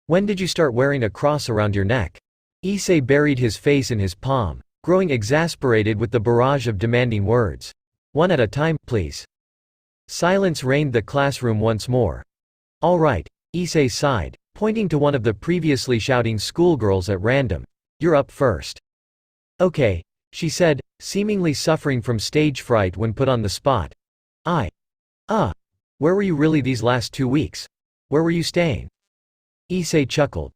When did you start wearing a cross around your neck?" Issei buried his face in his palm, growing exasperated with the barrage of demanding words. "One at a time, please." Silence reigned the classroom once more. "All right," Issei sighed, pointing to one of the previously shouting schoolgirls at random. "You're up first." "Okay," she said, seemingly suffering from stage fright when put on the spot. Where were you really these last 2 weeks? Where were you staying?" Issei chuckled.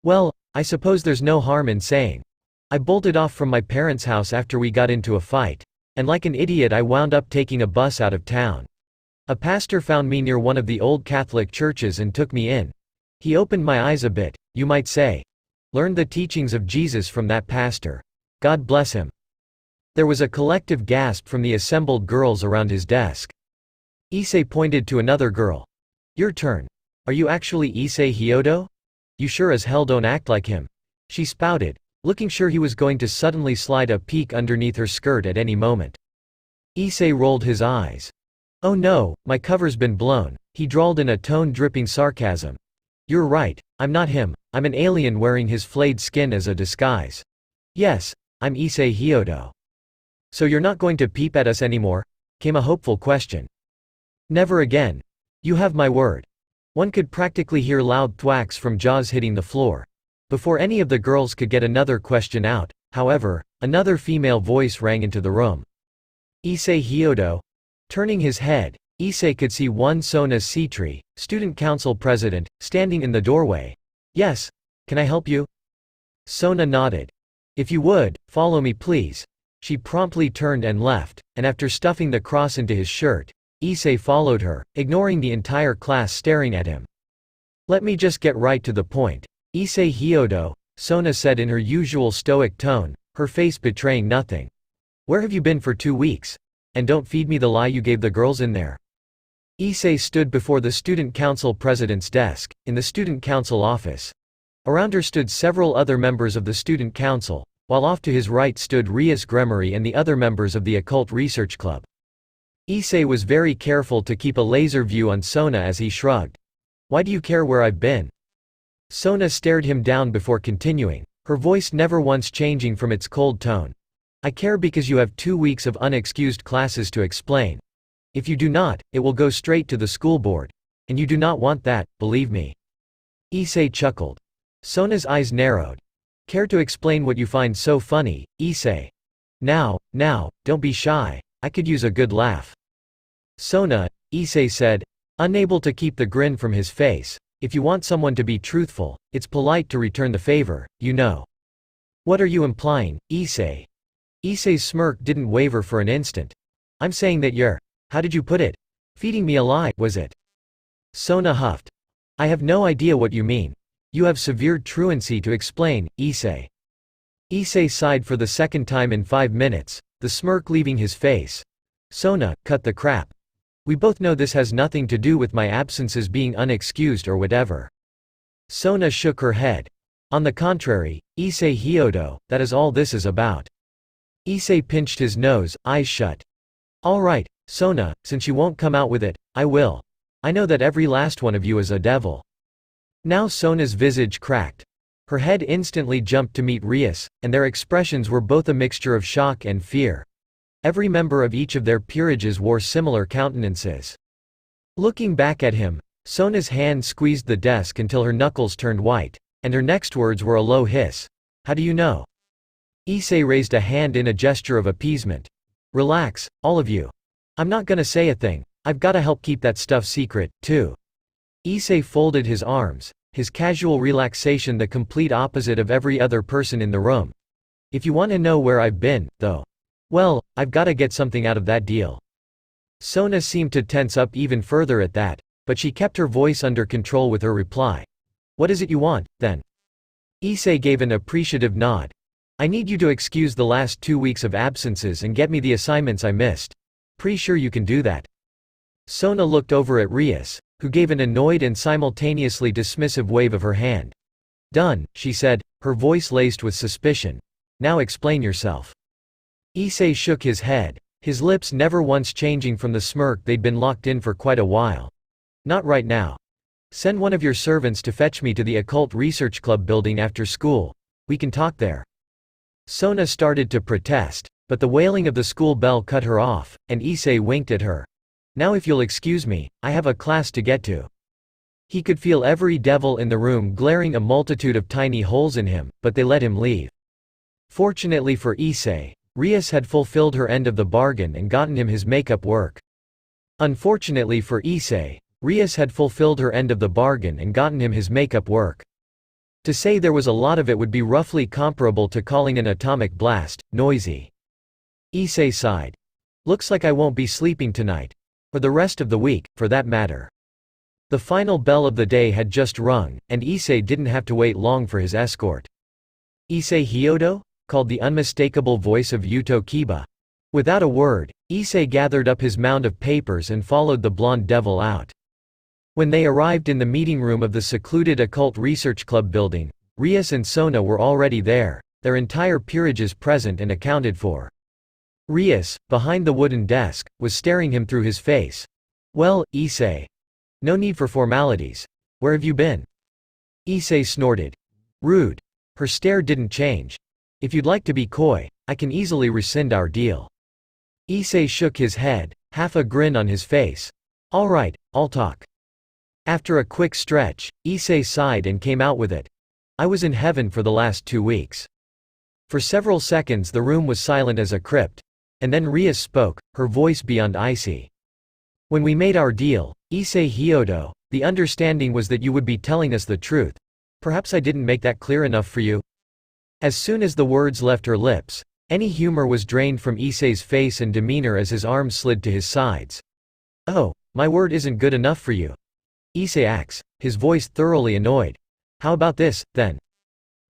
"Well, I suppose there's no harm in saying. I bolted off from my parents' house after we got into a fight. And like an idiot I wound up taking a bus out of town. A pastor found me near one of the old Catholic churches and took me in. He opened my eyes a bit, you might say. Learned the teachings of Jesus from that pastor. God bless him." There was a collective gasp from the assembled girls around his desk. Issei pointed to another girl. "Your turn. Are you actually Issei Hyodo? You sure as hell don't act like him," she spouted, looking sure he was going to suddenly slide a peek underneath her skirt at any moment. Issei rolled his eyes. "Oh no, my cover's been blown," he drawled in a tone dripping sarcasm. "You're right, I'm not him, I'm an alien wearing his flayed skin as a disguise. Yes, I'm Issei Hyodo." "So you're not going to peep at us anymore?" came a hopeful question. "Never again. You have my word." One could practically hear loud thwacks from jaws hitting the floor. Before any of the girls could get another question out, however, another female voice rang into the room. "Issei Hyodo?" Turning his head, Issei could see one Sona Citri, student council president, standing in the doorway. "Yes, can I help you?" Sona nodded. "If you would, follow me please." She promptly turned and left, and after stuffing the cross into his shirt, Issei followed her, ignoring the entire class staring at him. "Let me just get right to the point. Issei Hyodo," Sona said in her usual stoic tone, her face betraying nothing. "Where have you been for 2 weeks? And don't feed me the lie you gave the girls in there." Issei stood before the student council president's desk, in the student council office. Around her stood several other members of the student council, while off to his right stood Rias Gremory and the other members of the Occult Research Club. Issei was very careful to keep a laser view on Sona as he shrugged. "Why do you care where I've been?" Sona stared him down before continuing, her voice never once changing from its cold tone. "I care because you have 2 weeks of unexcused classes to explain. If you do not, it will go straight to the school board. And you do not want that, believe me." Issei chuckled. Sona's eyes narrowed. "Care to explain what you find so funny, Issei? Now, don't be shy, I could use a good laugh." "Sona," Issei said, unable to keep the grin from his face, "if you want someone to be truthful, it's polite to return the favor, you know." "What are you implying, Issei?" Issei's smirk didn't waver for an instant. "I'm saying that you're, how did you put it? Feeding me a lie, was it?" Sona huffed. "I have no idea what you mean. You have severe truancy to explain, Issei." Issei sighed for the second time in 5 minutes, the smirk leaving his face. "Sona, cut the crap. We both know this has nothing to do with my absences being unexcused or whatever." Sona shook her head. "On the contrary, Issei Hyodo, that is all this is about." Issei pinched his nose, eyes shut. "All right, Sona, since you won't come out with it, I will. I know that every last one of you is a devil." Now Sona's visage cracked. Her head instantly jumped to meet Rias, and their expressions were both a mixture of shock and fear. Every member of each of their peerages wore similar countenances. Looking back at him, Sona's hand squeezed the desk until her knuckles turned white, and her next words were a low hiss. "How do you know?" Issei raised a hand in a gesture of appeasement. "Relax, all of you. I'm not gonna say a thing. I've gotta help keep that stuff secret, too. Issei folded his arms, his casual relaxation the complete opposite of every other person in the room. If you want to know where I've been, though, well, I've gotta get something out of that deal. Sona seemed to tense up even further at that, but she kept her voice under control with her reply. What is it you want, then? Issei gave an appreciative nod. I need you to excuse the last 2 weeks of absences and get me the assignments I missed. Pretty sure you can do that. Sona looked over at Rias, who gave an annoyed and simultaneously dismissive wave of her hand. Done, she said, her voice laced with suspicion. Now explain yourself. Issei shook his head, his lips never once changing from the smirk they'd been locked in for quite a while. Not right now. Send one of your servants to fetch me to the Occult Research Club building after school. We can talk there. Sona started to protest, but the wailing of the school bell cut her off, and Issei winked at her. Now if you'll excuse me, I have a class to get to. He could feel every devil in the room glaring a multitude of tiny holes in him, but they let him leave. Fortunately for Issei, Rias had fulfilled her end of the bargain and gotten him his makeup work. Unfortunately for Issei, Rias had fulfilled her end of the bargain and gotten him his makeup work. To say there was a lot of it would be roughly comparable to calling an atomic blast noisy. Issei sighed. Looks like I won't be sleeping tonight. Or the rest of the week, for that matter. The final bell of the day had just rung, and Issei didn't have to wait long for his escort. Issei Hyodo? Called the unmistakable voice of Yuto Kiba. Without a word, Issei gathered up his mound of papers and followed the blonde devil out. When they arrived in the meeting room of the secluded Occult Research Club building, Rias and Sona were already there, their entire peerages present and accounted for. Rias, behind the wooden desk, was staring him through his face. Well, Issei. No need for formalities. Where have you been? Issei snorted. Rude. Her stare didn't change. If you'd like to be coy, I can easily rescind our deal. Issei shook his head, half a grin on his face. All right, I'll talk. After a quick stretch, Issei sighed and came out with it. I was in heaven for the last 2 weeks. For several seconds the room was silent as a crypt. And then Rias spoke, her voice beyond icy. When we made our deal, Issei Hyodo, the understanding was that you would be telling us the truth. Perhaps I didn't make that clear enough for you? As soon as the words left her lips, any humor was drained from Issei's face and demeanor as his arms slid to his sides. Oh, my word isn't good enough for you. Issei acts, his voice thoroughly annoyed. How about this, then?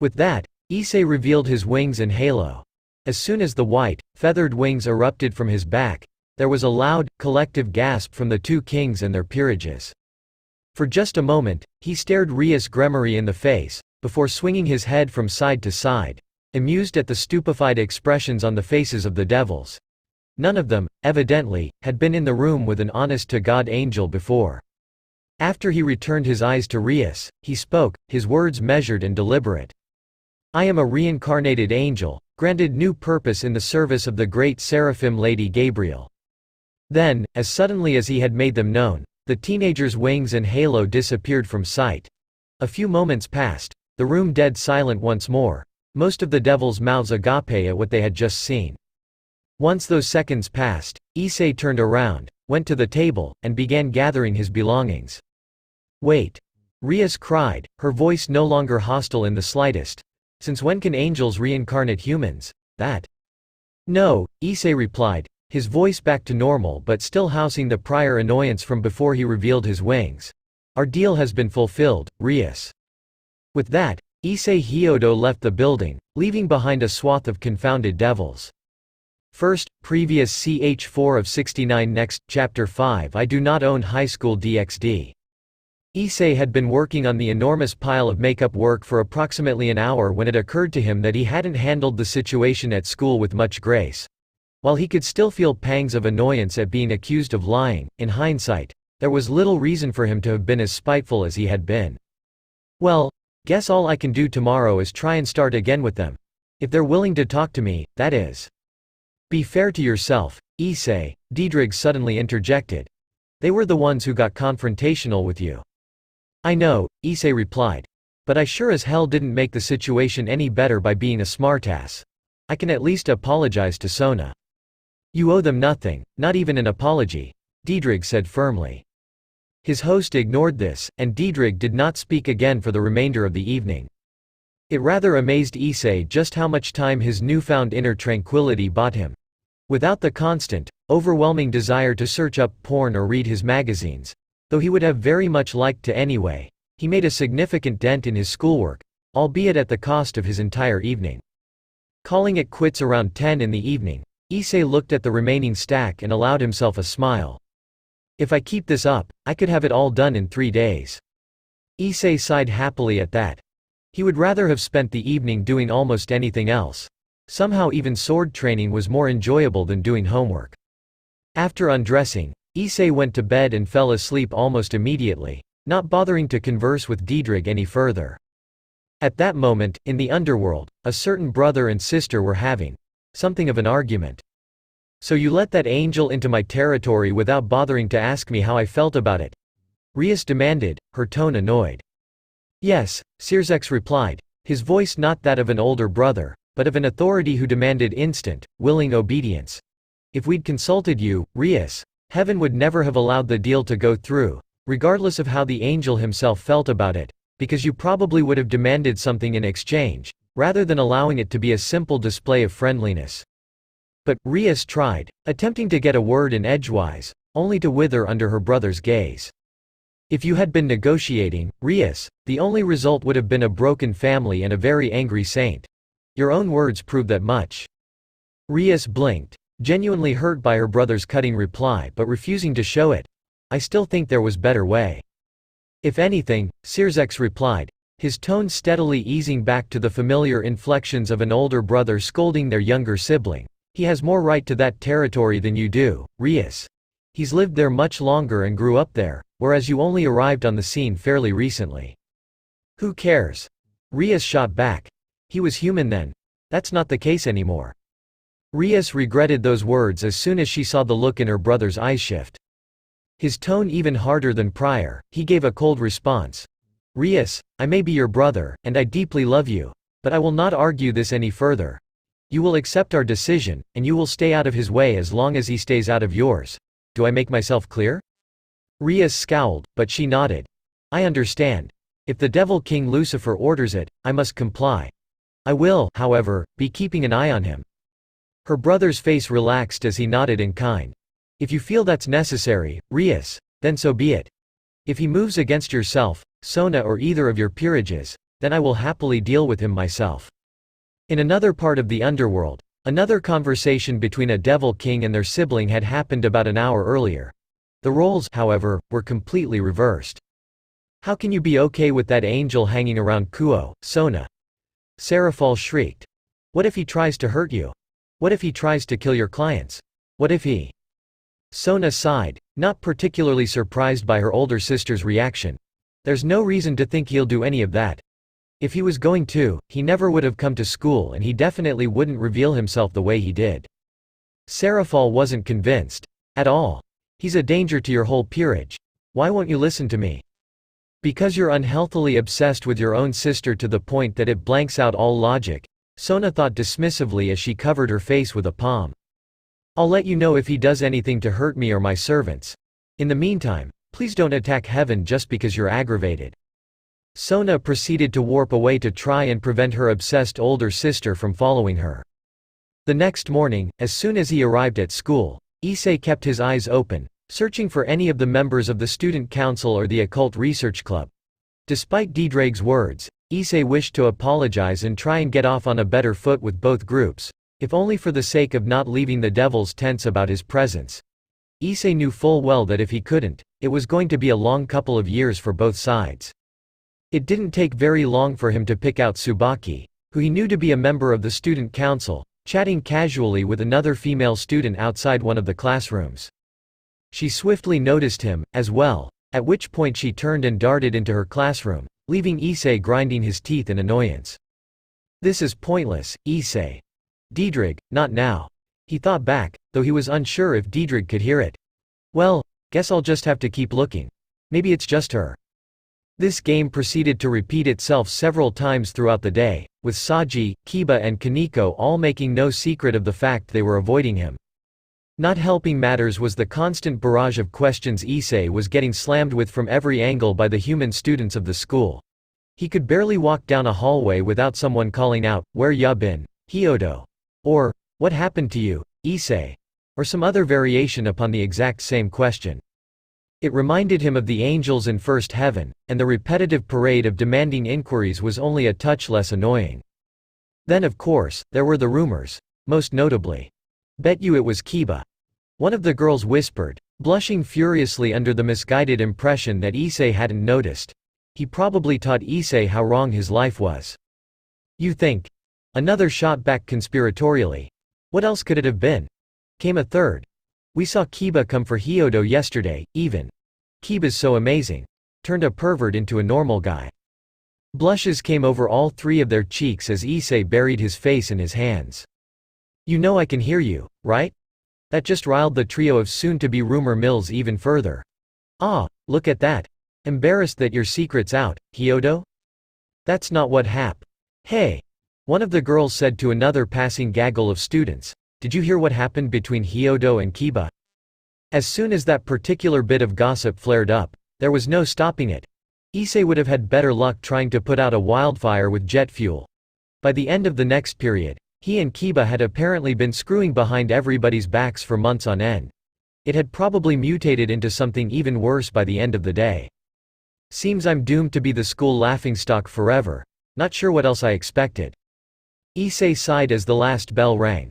With that, Issei revealed his wings and halo. As soon as the white, feathered wings erupted from his back, there was a loud, collective gasp from the 2 kings and their peerages. For just a moment, he stared Rias Gremory in the face, before swinging his head from side to side, amused at the stupefied expressions on the faces of the devils. None of them, evidently, had been in the room with an honest-to-God angel before. After he returned his eyes to Rias, he spoke, his words measured and deliberate. I am a reincarnated angel, granted new purpose in the service of the great seraphim Lady Gabriel. Then, as suddenly as he had made them known, the teenager's wings and halo disappeared from sight. A few moments passed, the room dead silent once more, most of the devils' mouths agape at what they had just seen. Once those seconds passed, Issei turned around, went to the table, and began gathering his belongings. Wait! Rias cried, her voice no longer hostile in the slightest. Since when can angels reincarnate humans? That? No, Issei replied, his voice back to normal but still housing the prior annoyance from before he revealed his wings. Our deal has been fulfilled, Rias. With that, Issei Hyodo left the building, leaving behind a swath of confounded devils. First, previous ch4 of 69. Next, chapter 5. I do not own high school DxD. Issei had been working on the enormous pile of makeup work for approximately an hour when it occurred to him that he hadn't handled the situation at school with much grace. While he could still feel pangs of annoyance at being accused of lying, in hindsight, there was little reason for him to have been as spiteful as he had been. Well, guess all I can do tomorrow is try and start again with them. If they're willing to talk to me, that is. Be fair to yourself, Issei, Diedrich suddenly interjected. They were the ones who got confrontational with you. I know, Issei replied. But I sure as hell didn't make the situation any better by being a smartass. I can at least apologize to Sona. "You owe them nothing, not even an apology," Diedrich said firmly. His host ignored this, and Diedrich did not speak again for the remainder of the evening. It rather amazed Issei just how much time his newfound inner tranquility bought him. Without the constant, overwhelming desire to search up porn or read his magazines, though he would have very much liked to anyway, he made a significant dent in his schoolwork, albeit at the cost of his entire evening. Calling it quits around 10 in the evening, Issei looked at the remaining stack and allowed himself a smile. If I keep this up, I could have it all done in 3 days. Issei sighed happily at that. He would rather have spent the evening doing almost anything else. Somehow even sword training was more enjoyable than doing homework. After undressing, Issei went to bed and fell asleep almost immediately, not bothering to converse with Diedrich any further. At that moment, in the underworld, a certain brother and sister were having something of an argument. "So you let that angel into my territory without bothering to ask me how I felt about it?" Rias demanded, her tone annoyed. "Yes," Sirzex replied, his voice not that of an older brother, but of an authority who demanded instant, willing obedience. "If we'd consulted you, Rias, heaven would never have allowed the deal to go through, regardless of how the angel himself felt about it, because you probably would have demanded something in exchange, rather than allowing it to be a simple display of friendliness." But Rias tried, attempting to get a word in edgewise, only to wither under her brother's gaze. "If you had been negotiating, Rias, the only result would have been a broken family and a very angry saint. Your own words prove that much." Rias blinked, genuinely hurt by her brother's cutting reply but refusing to show it. "I still think there was better way." "If anything," Sirzex replied, his tone steadily easing back to the familiar inflections of an older brother scolding their younger sibling, "he has more right to that territory than you do, Rias. He's lived there much longer and grew up there, whereas you only arrived on the scene fairly recently." "Who cares?" Rias shot back. "He was human then. That's not the case anymore." Rias regretted those words as soon as she saw the look in her brother's eyes shift. His tone even harder than prior, he gave a cold response. "Rias, I may be your brother, and I deeply love you, but I will not argue this any further. You will accept our decision, and you will stay out of his way as long as he stays out of yours. Do I make myself clear?" Rias scowled, but she nodded. "I understand. If the Devil King Lucifer orders it, I must comply. I will, however, be keeping an eye on him." Her brother's face relaxed as he nodded in kind. "If you feel that's necessary, Rias, then so be it. If he moves against yourself, Sona or either of your peerages, then I will happily deal with him myself." In another part of the underworld, another conversation between a Devil King and their sibling had happened about an hour earlier. The roles, however, were completely reversed. "How can you be okay with that angel hanging around Kuo, Sona?" Seraphal shrieked. "What if he tries to hurt you? What if he tries to kill your clients? What if he—" Sona sighed, not particularly surprised by her older sister's reaction. "There's no reason to think he'll do any of that. If he was going to, he never would have come to school and he definitely wouldn't reveal himself the way he did." Seraphal wasn't convinced. "At all. He's a danger to your whole peerage. Why won't you listen to me?" "Because you're unhealthily obsessed with your own sister to the point that it blanks out all logic," Sona thought dismissively as she covered her face with a palm. "I'll let you know if he does anything to hurt me or my servants. In the meantime, please don't attack heaven just because you're aggravated." Sona proceeded to warp away to try and prevent her obsessed older sister from following her. The next morning, as soon as he arrived at school, Issei kept his eyes open, searching for any of the members of the student council or the occult research club. Despite Diedrich's words, Issei wished to apologize and try and get off on a better foot with both groups, if only for the sake of not leaving the devils tense about his presence. Issei knew full well that if he couldn't, it was going to be a long couple of years for both sides. It didn't take very long for him to pick out Tsubaki, who he knew to be a member of the student council, chatting casually with another female student outside one of the classrooms. She swiftly noticed him, as well, at which point she turned and darted into her classroom, leaving Issei grinding his teeth in annoyance. "This is pointless, Issei. Diedrich, not now." He thought back, though he was unsure if Diedrich could hear it. "Well, guess I'll just have to keep looking. Maybe it's just her." This game proceeded to repeat itself several times throughout the day, with Saji, Kiba and Kaneko all making no secret of the fact they were avoiding him. Not helping matters was the constant barrage of questions Issei was getting slammed with from every angle by the human students of the school. He could barely walk down a hallway without someone calling out, "Where ya been, Hyodo?" Or, "What happened to you, Issei?" Or some other variation upon the exact same question. It reminded him of the angels in first heaven, and the repetitive parade of demanding inquiries was only a touch less annoying. Then of course, there were the rumors. Most notably, "Bet you it was Kiba," one of the girls whispered, blushing furiously under the misguided impression that Issei hadn't noticed. He probably taught Issei how wrong his life was. "You think?" Another shot back conspiratorially. "What else could it have been?" Came a third. "We saw Kiba come for Hyodo yesterday, even. Kiba's so amazing. Turned a pervert into a normal guy." Blushes came over all three of their cheeks as Issei buried his face in his hands. "You know I can hear you, right?" That just riled the trio of soon-to-be rumor mills even further. "Ah, look at that. Embarrassed that your secret's out, Hyodo?" "That's not what Hey," one of the girls said to another passing gaggle of students. "Did you hear what happened between Hyodo and Kiba?" As soon as that particular bit of gossip flared up, there was no stopping it. Issei would have had better luck trying to put out a wildfire with jet fuel. By the end of the next period, he and Kiba had apparently been screwing behind everybody's backs for months on end. It had probably mutated into something even worse by the end of the day. "Seems I'm doomed to be the school laughingstock forever. Not sure what else I expected." Issei sighed as the last bell rang.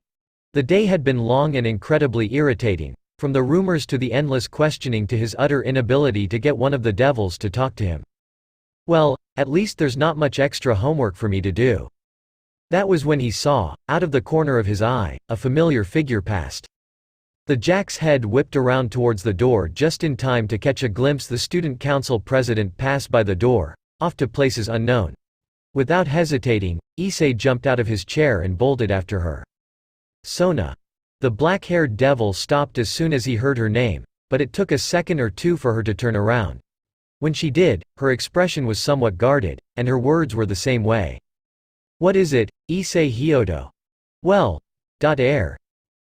The day had been long and incredibly irritating, from the rumors to the endless questioning to his utter inability to get one of the devils to talk to him. "Well, at least there's not much extra homework for me to do." That was when he saw, out of the corner of his eye, a familiar figure passed. The Jack's head whipped around towards the door just in time to catch a glimpse the student council president pass by the door, off to places unknown. Without hesitating, Issei jumped out of his chair and bolted after her. "Sona." The black-haired devil stopped as soon as he heard her name, but it took a second or two for her to turn around. When she did, her expression was somewhat guarded, and her words were the same way. "What is it, Issei Hyodo?" "Well, air,"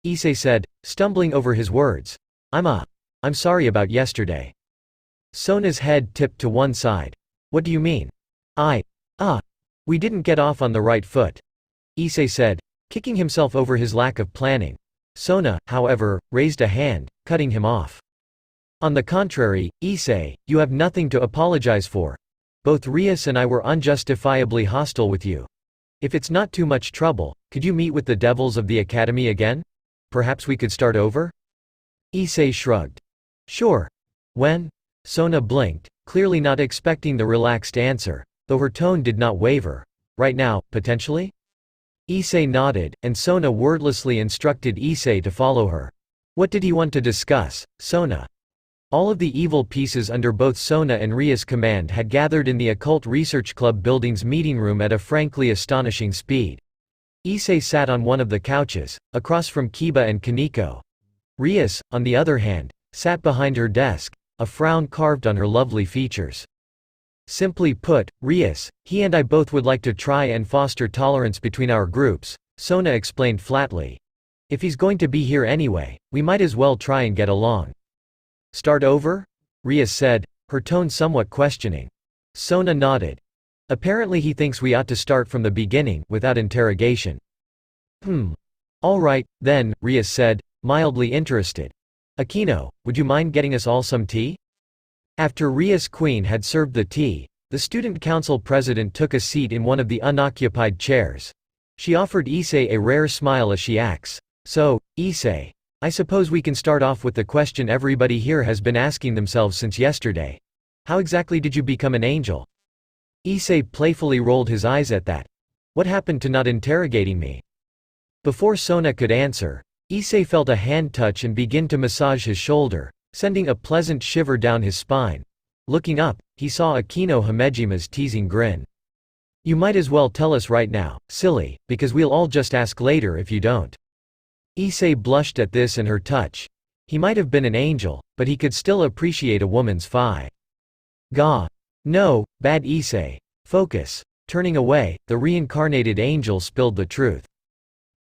Issei said, stumbling over his words. I'm sorry about yesterday." Sona's head tipped to one side. "What do you mean?" We didn't get off on the right foot," Issei said, kicking himself over his lack of planning. Sona, however, raised a hand, cutting him off. "On the contrary, Issei, you have nothing to apologize for. Both Rias and I were unjustifiably hostile with you. If it's not too much trouble, could you meet with the devils of the academy again? Perhaps we could start over?" Issei shrugged. "Sure. When?" Sona blinked, clearly not expecting the relaxed answer, though her tone did not waver. "Right now, potentially?" Issei nodded, and Sona wordlessly instructed Issei to follow her. What did he want to discuss, Sona? All of the evil pieces under both Sona and Ria's command had gathered in the Occult Research Club building's meeting room at a frankly astonishing speed. Issei sat on one of the couches, across from Kiba and Kaneko. Rias, on the other hand, sat behind her desk, a frown carved on her lovely features. "Simply put, Rias, he and I both would like to try and foster tolerance between our groups," Sona explained flatly. "If he's going to be here anyway, we might as well try and get along." "Start over?" Rias said, her tone somewhat questioning. Sona nodded. "Apparently he thinks we ought to start from the beginning, without interrogation." All right, then," Rias said, mildly interested. "Akino, would you mind getting us all some tea?" After Rias Queen had served the tea, the student council president took a seat in one of the unoccupied chairs. She offered Issei a rare smile as she asked, "So, Issei, I suppose we can start off with the question everybody here has been asking themselves since yesterday. How exactly did you become an angel?" Issei playfully rolled his eyes at that. "What happened to not interrogating me?" Before Sona could answer, Issei felt a hand touch and begin to massage his shoulder, sending a pleasant shiver down his spine. Looking up, he saw Akino Himejima's teasing grin. "You might as well tell us right now, silly, because we'll all just ask later if you don't." Issei blushed at this and her touch. He might have been an angel, but he could still appreciate a woman's fi. "Gah. No, bad Issei. Focus." Turning away, the reincarnated angel spilled the truth.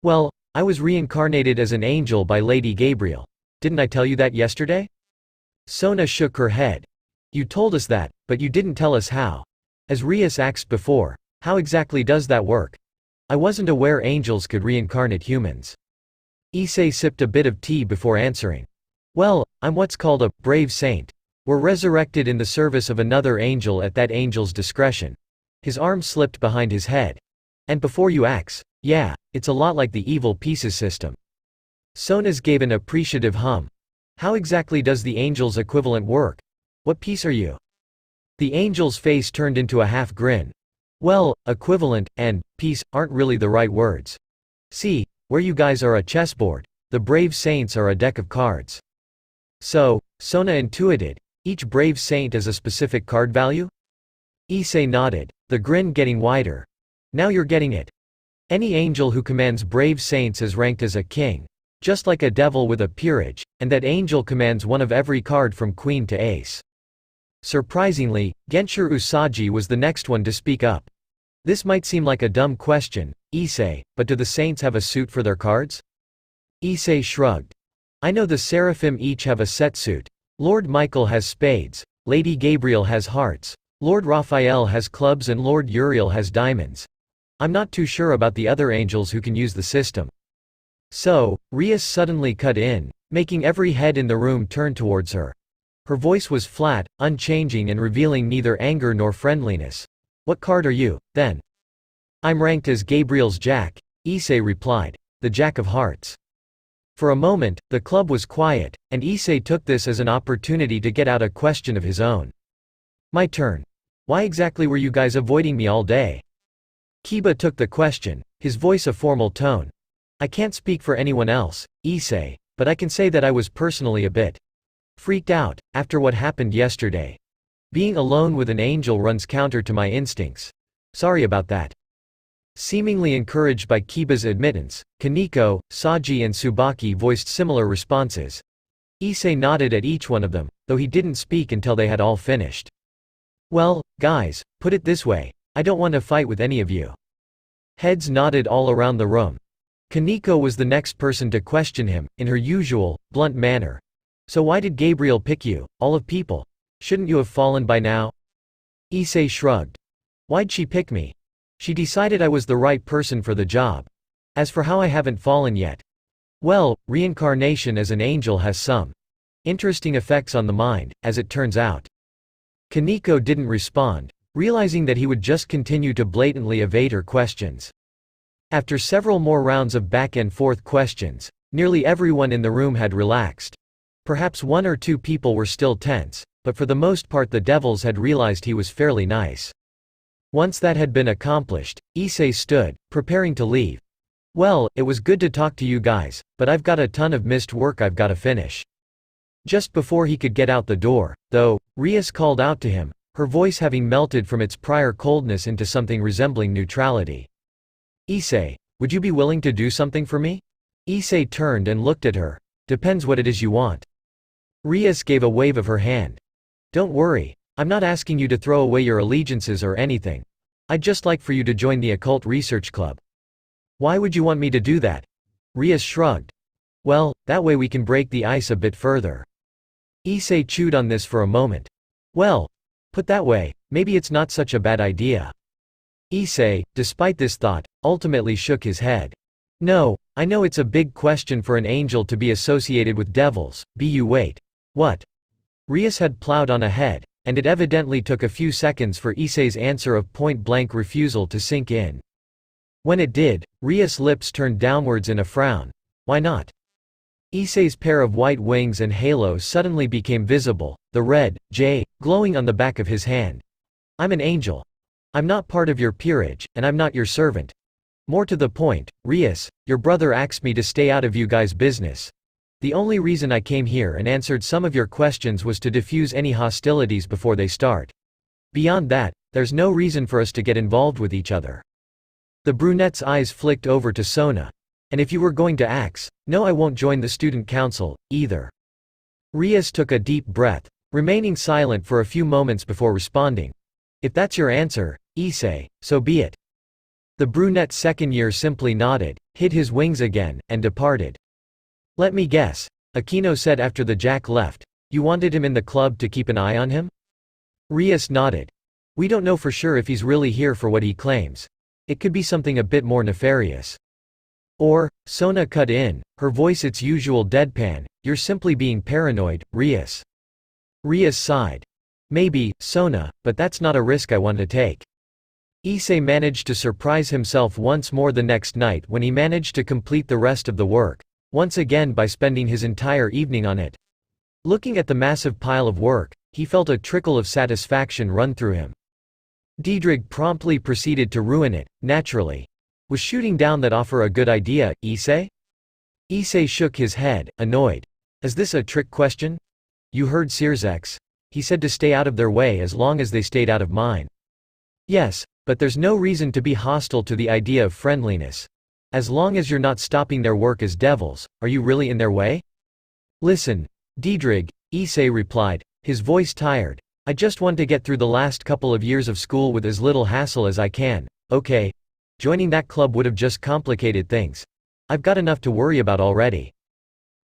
"Well, I was reincarnated as an angel by Lady Gabriel. Didn't I tell you that yesterday? Sona shook her head. You told us that, but you didn't tell us how. As Rias asked before, how exactly does that work? I wasn't aware angels could reincarnate humans. Issei sipped a bit of tea before answering. Well, I'm what's called a brave saint. We're resurrected in the service of another angel at that angel's discretion. His arm slipped behind his head. And before you ask, yeah, it's a lot like the evil pieces system. Sonas gave an appreciative hum. How exactly does the angel's equivalent work? What piece are you? The angel's face turned into a half grin. Well, equivalent and piece aren't really the right words. See, where you guys are a chessboard, the brave saints are a deck of cards. So, Sona intuited, each brave saint has a specific card value? Issei nodded, the grin getting wider. Now you're getting it. Any angel who commands brave saints is ranked as a king, just like a devil with a peerage, and that angel commands one of every card from queen to ace. Surprisingly, Genshur Usagi was the next one to speak up. This might seem like a dumb question, Issei, but do the saints have a suit for their cards? Issei shrugged. I know the seraphim each have a set suit. Lord Michael has spades, Lady Gabriel has hearts, Lord Raphael has clubs and Lord Uriel has diamonds. I'm not too sure about the other angels who can use the system. So, Rias suddenly cut in, making every head in the room turn towards her. Her voice was flat, unchanging and revealing neither anger nor friendliness. What card are you, then? I'm ranked as Gabriel's Jack, Issei replied, the Jack of Hearts. For a moment, the club was quiet, and Issei took this as an opportunity to get out a question of his own. My turn. Why exactly were you guys avoiding me all day? Kiba took the question, his voice a formal tone. I can't speak for anyone else, Issei, but I can say that I was personally a bit freaked out after what happened yesterday. Being alone with an angel runs counter to my instincts. Sorry about that. Seemingly encouraged by Kiba's admittance, Kaneko, Saji and Tsubaki voiced similar responses. Issei nodded at each one of them, though he didn't speak until they had all finished. Well, guys, put it this way, I don't want to fight with any of you. Heads nodded all around the room. Kaneko was the next person to question him, in her usual, blunt manner. So why did Gabriel pick you, all of people? Shouldn't you have fallen by now? Issei shrugged. Why'd she pick me? She decided I was the right person for the job. As for how I haven't fallen yet. Well, reincarnation as an angel has some interesting effects on the mind, as it turns out. Kaneko didn't respond, realizing that he would just continue to blatantly evade her questions. After several more rounds of back and forth questions, nearly everyone in the room had relaxed. Perhaps one or two people were still tense, but for the most part the devils had realized he was fairly nice. Once that had been accomplished, Issei stood, preparing to leave. Well, it was good to talk to you guys, but I've got a ton of missed work I've got to finish. Just before he could get out the door, though, Rias called out to him, her voice having melted from its prior coldness into something resembling neutrality. Issei, would you be willing to do something for me? Issei turned and looked at her. Depends what it is you want. Rias gave a wave of her hand. Don't worry, I'm not asking you to throw away your allegiances or anything. I'd just like for you to join the Occult Research Club. Why would you want me to do that? Rias shrugged. Well, that way we can break the ice a bit further. Issei chewed on this for a moment. Well, put that way, maybe it's not such a bad idea. Issei, despite this thought, ultimately shook his head. No, I know it's a big question for an angel to be associated with devils, wait. What? Rias had plowed on ahead, and it evidently took a few seconds for Issei's answer of point-blank refusal to sink in. When it did, Rias' lips turned downwards in a frown. Why not? Issei's pair of white wings and halos suddenly became visible, the red J glowing on the back of his hand. I'm an angel. I'm not part of your peerage, and I'm not your servant. More to the point, Rias, your brother asked me to stay out of you guys' business. The only reason I came here and answered some of your questions was to diffuse any hostilities before they start. Beyond that, there's no reason for us to get involved with each other. The brunette's eyes flicked over to Sona. And if you were going to axe, no, I won't join the student council, either. Rias took a deep breath, remaining silent for a few moments before responding. If that's your answer, Issei, so be it. The brunette's second year simply nodded, hid his wings again, and departed. "Let me guess," Aquino said after the Jack left. "You wanted him in the club to keep an eye on him?" Rios nodded. "We don't know for sure if he's really here for what he claims. It could be something a bit more nefarious." Or, Sona cut in, her voice its usual deadpan, "You're simply being paranoid, Rios." Rios sighed. "Maybe, Sona, but that's not a risk I want to take." Issei managed to surprise himself once more the next night when he managed to complete the rest of the work, once again by spending his entire evening on it. Looking at the massive pile of work, he felt a trickle of satisfaction run through him. Diedrich promptly proceeded to ruin it, naturally. Was shooting down that offer a good idea, Issei? Issei shook his head, annoyed. Is this a trick question? You heard Sirzex. He said to stay out of their way as long as they stayed out of mine. Yes, but there's no reason to be hostile to the idea of friendliness. As long as you're not stopping their work as devils, are you really in their way? Listen, Diedrich, Issei replied, his voice tired. I just want to get through the last couple of years of school with as little hassle as I can, okay? Joining that club would have just complicated things. I've got enough to worry about already.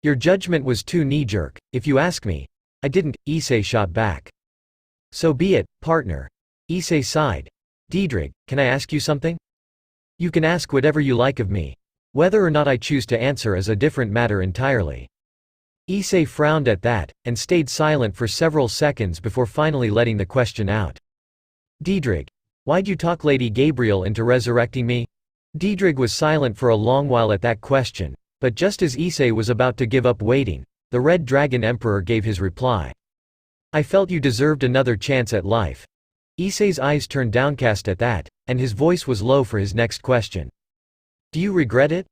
Your judgment was too knee-jerk, if you ask me. I didn't, Issei shot back. So be it, partner. Issei sighed. Diedrich, can I ask you something? You can ask whatever you like of me. Whether or not I choose to answer is a different matter entirely. Issei frowned at that, and stayed silent for several seconds before finally letting the question out. Diedrich, why'd you talk Lady Gabriel into resurrecting me? Diedrich was silent for a long while at that question, but just as Issei was about to give up waiting, the Red Dragon Emperor gave his reply. I felt you deserved another chance at life. Issei's eyes turned downcast at that, and his voice was low for his next question. Do you regret it?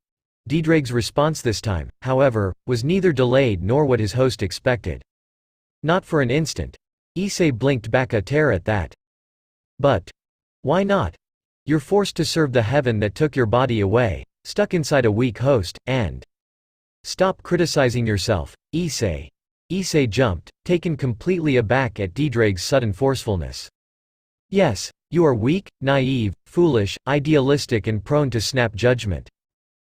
Diedrich's response this time, however, was neither delayed nor what his host expected. Not for an instant. Issei blinked back a tear at that. But why not? You're forced to serve the heaven that took your body away, stuck inside a weak host, and… Stop criticizing yourself, Issei. Issei jumped, taken completely aback at Diedrich's sudden forcefulness. Yes, you are weak, naive, foolish, idealistic and prone to snap judgment.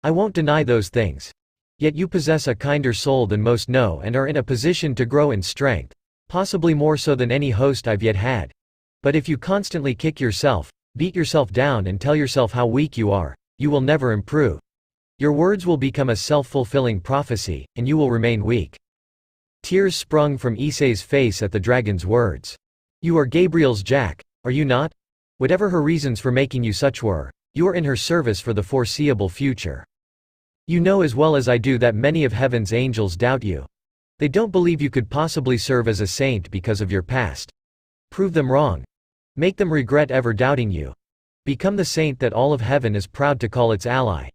I won't deny those things. Yet you possess a kinder soul than most know and are in a position to grow in strength, possibly more so than any host I've yet had. But if you constantly kick yourself, beat yourself down and tell yourself how weak you are, you will never improve. Your words will become a self-fulfilling prophecy, and you will remain weak. Tears sprung from Issei's face at the dragon's words. You are Gabriel's Jack, are you not? Whatever her reasons for making you such were, you are in her service for the foreseeable future. You know as well as I do that many of heaven's angels doubt you. They don't believe you could possibly serve as a saint because of your past. Prove them wrong. Make them regret ever doubting you. Become the saint that all of heaven is proud to call its ally.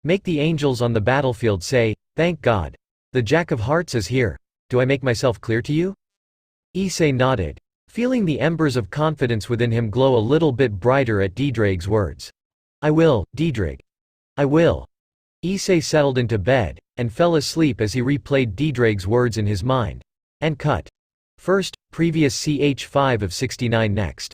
Make the angels on the battlefield say, thank God. The Jack of Hearts is here. Do I make myself clear to you? Issei nodded, feeling the embers of confidence within him glow a little bit brighter at Diedrich's words. I will, Diedrich. I will. Issei settled into bed, and fell asleep as he replayed Diedrich's words in his mind. And cut. First, previous ch5 of 69 next.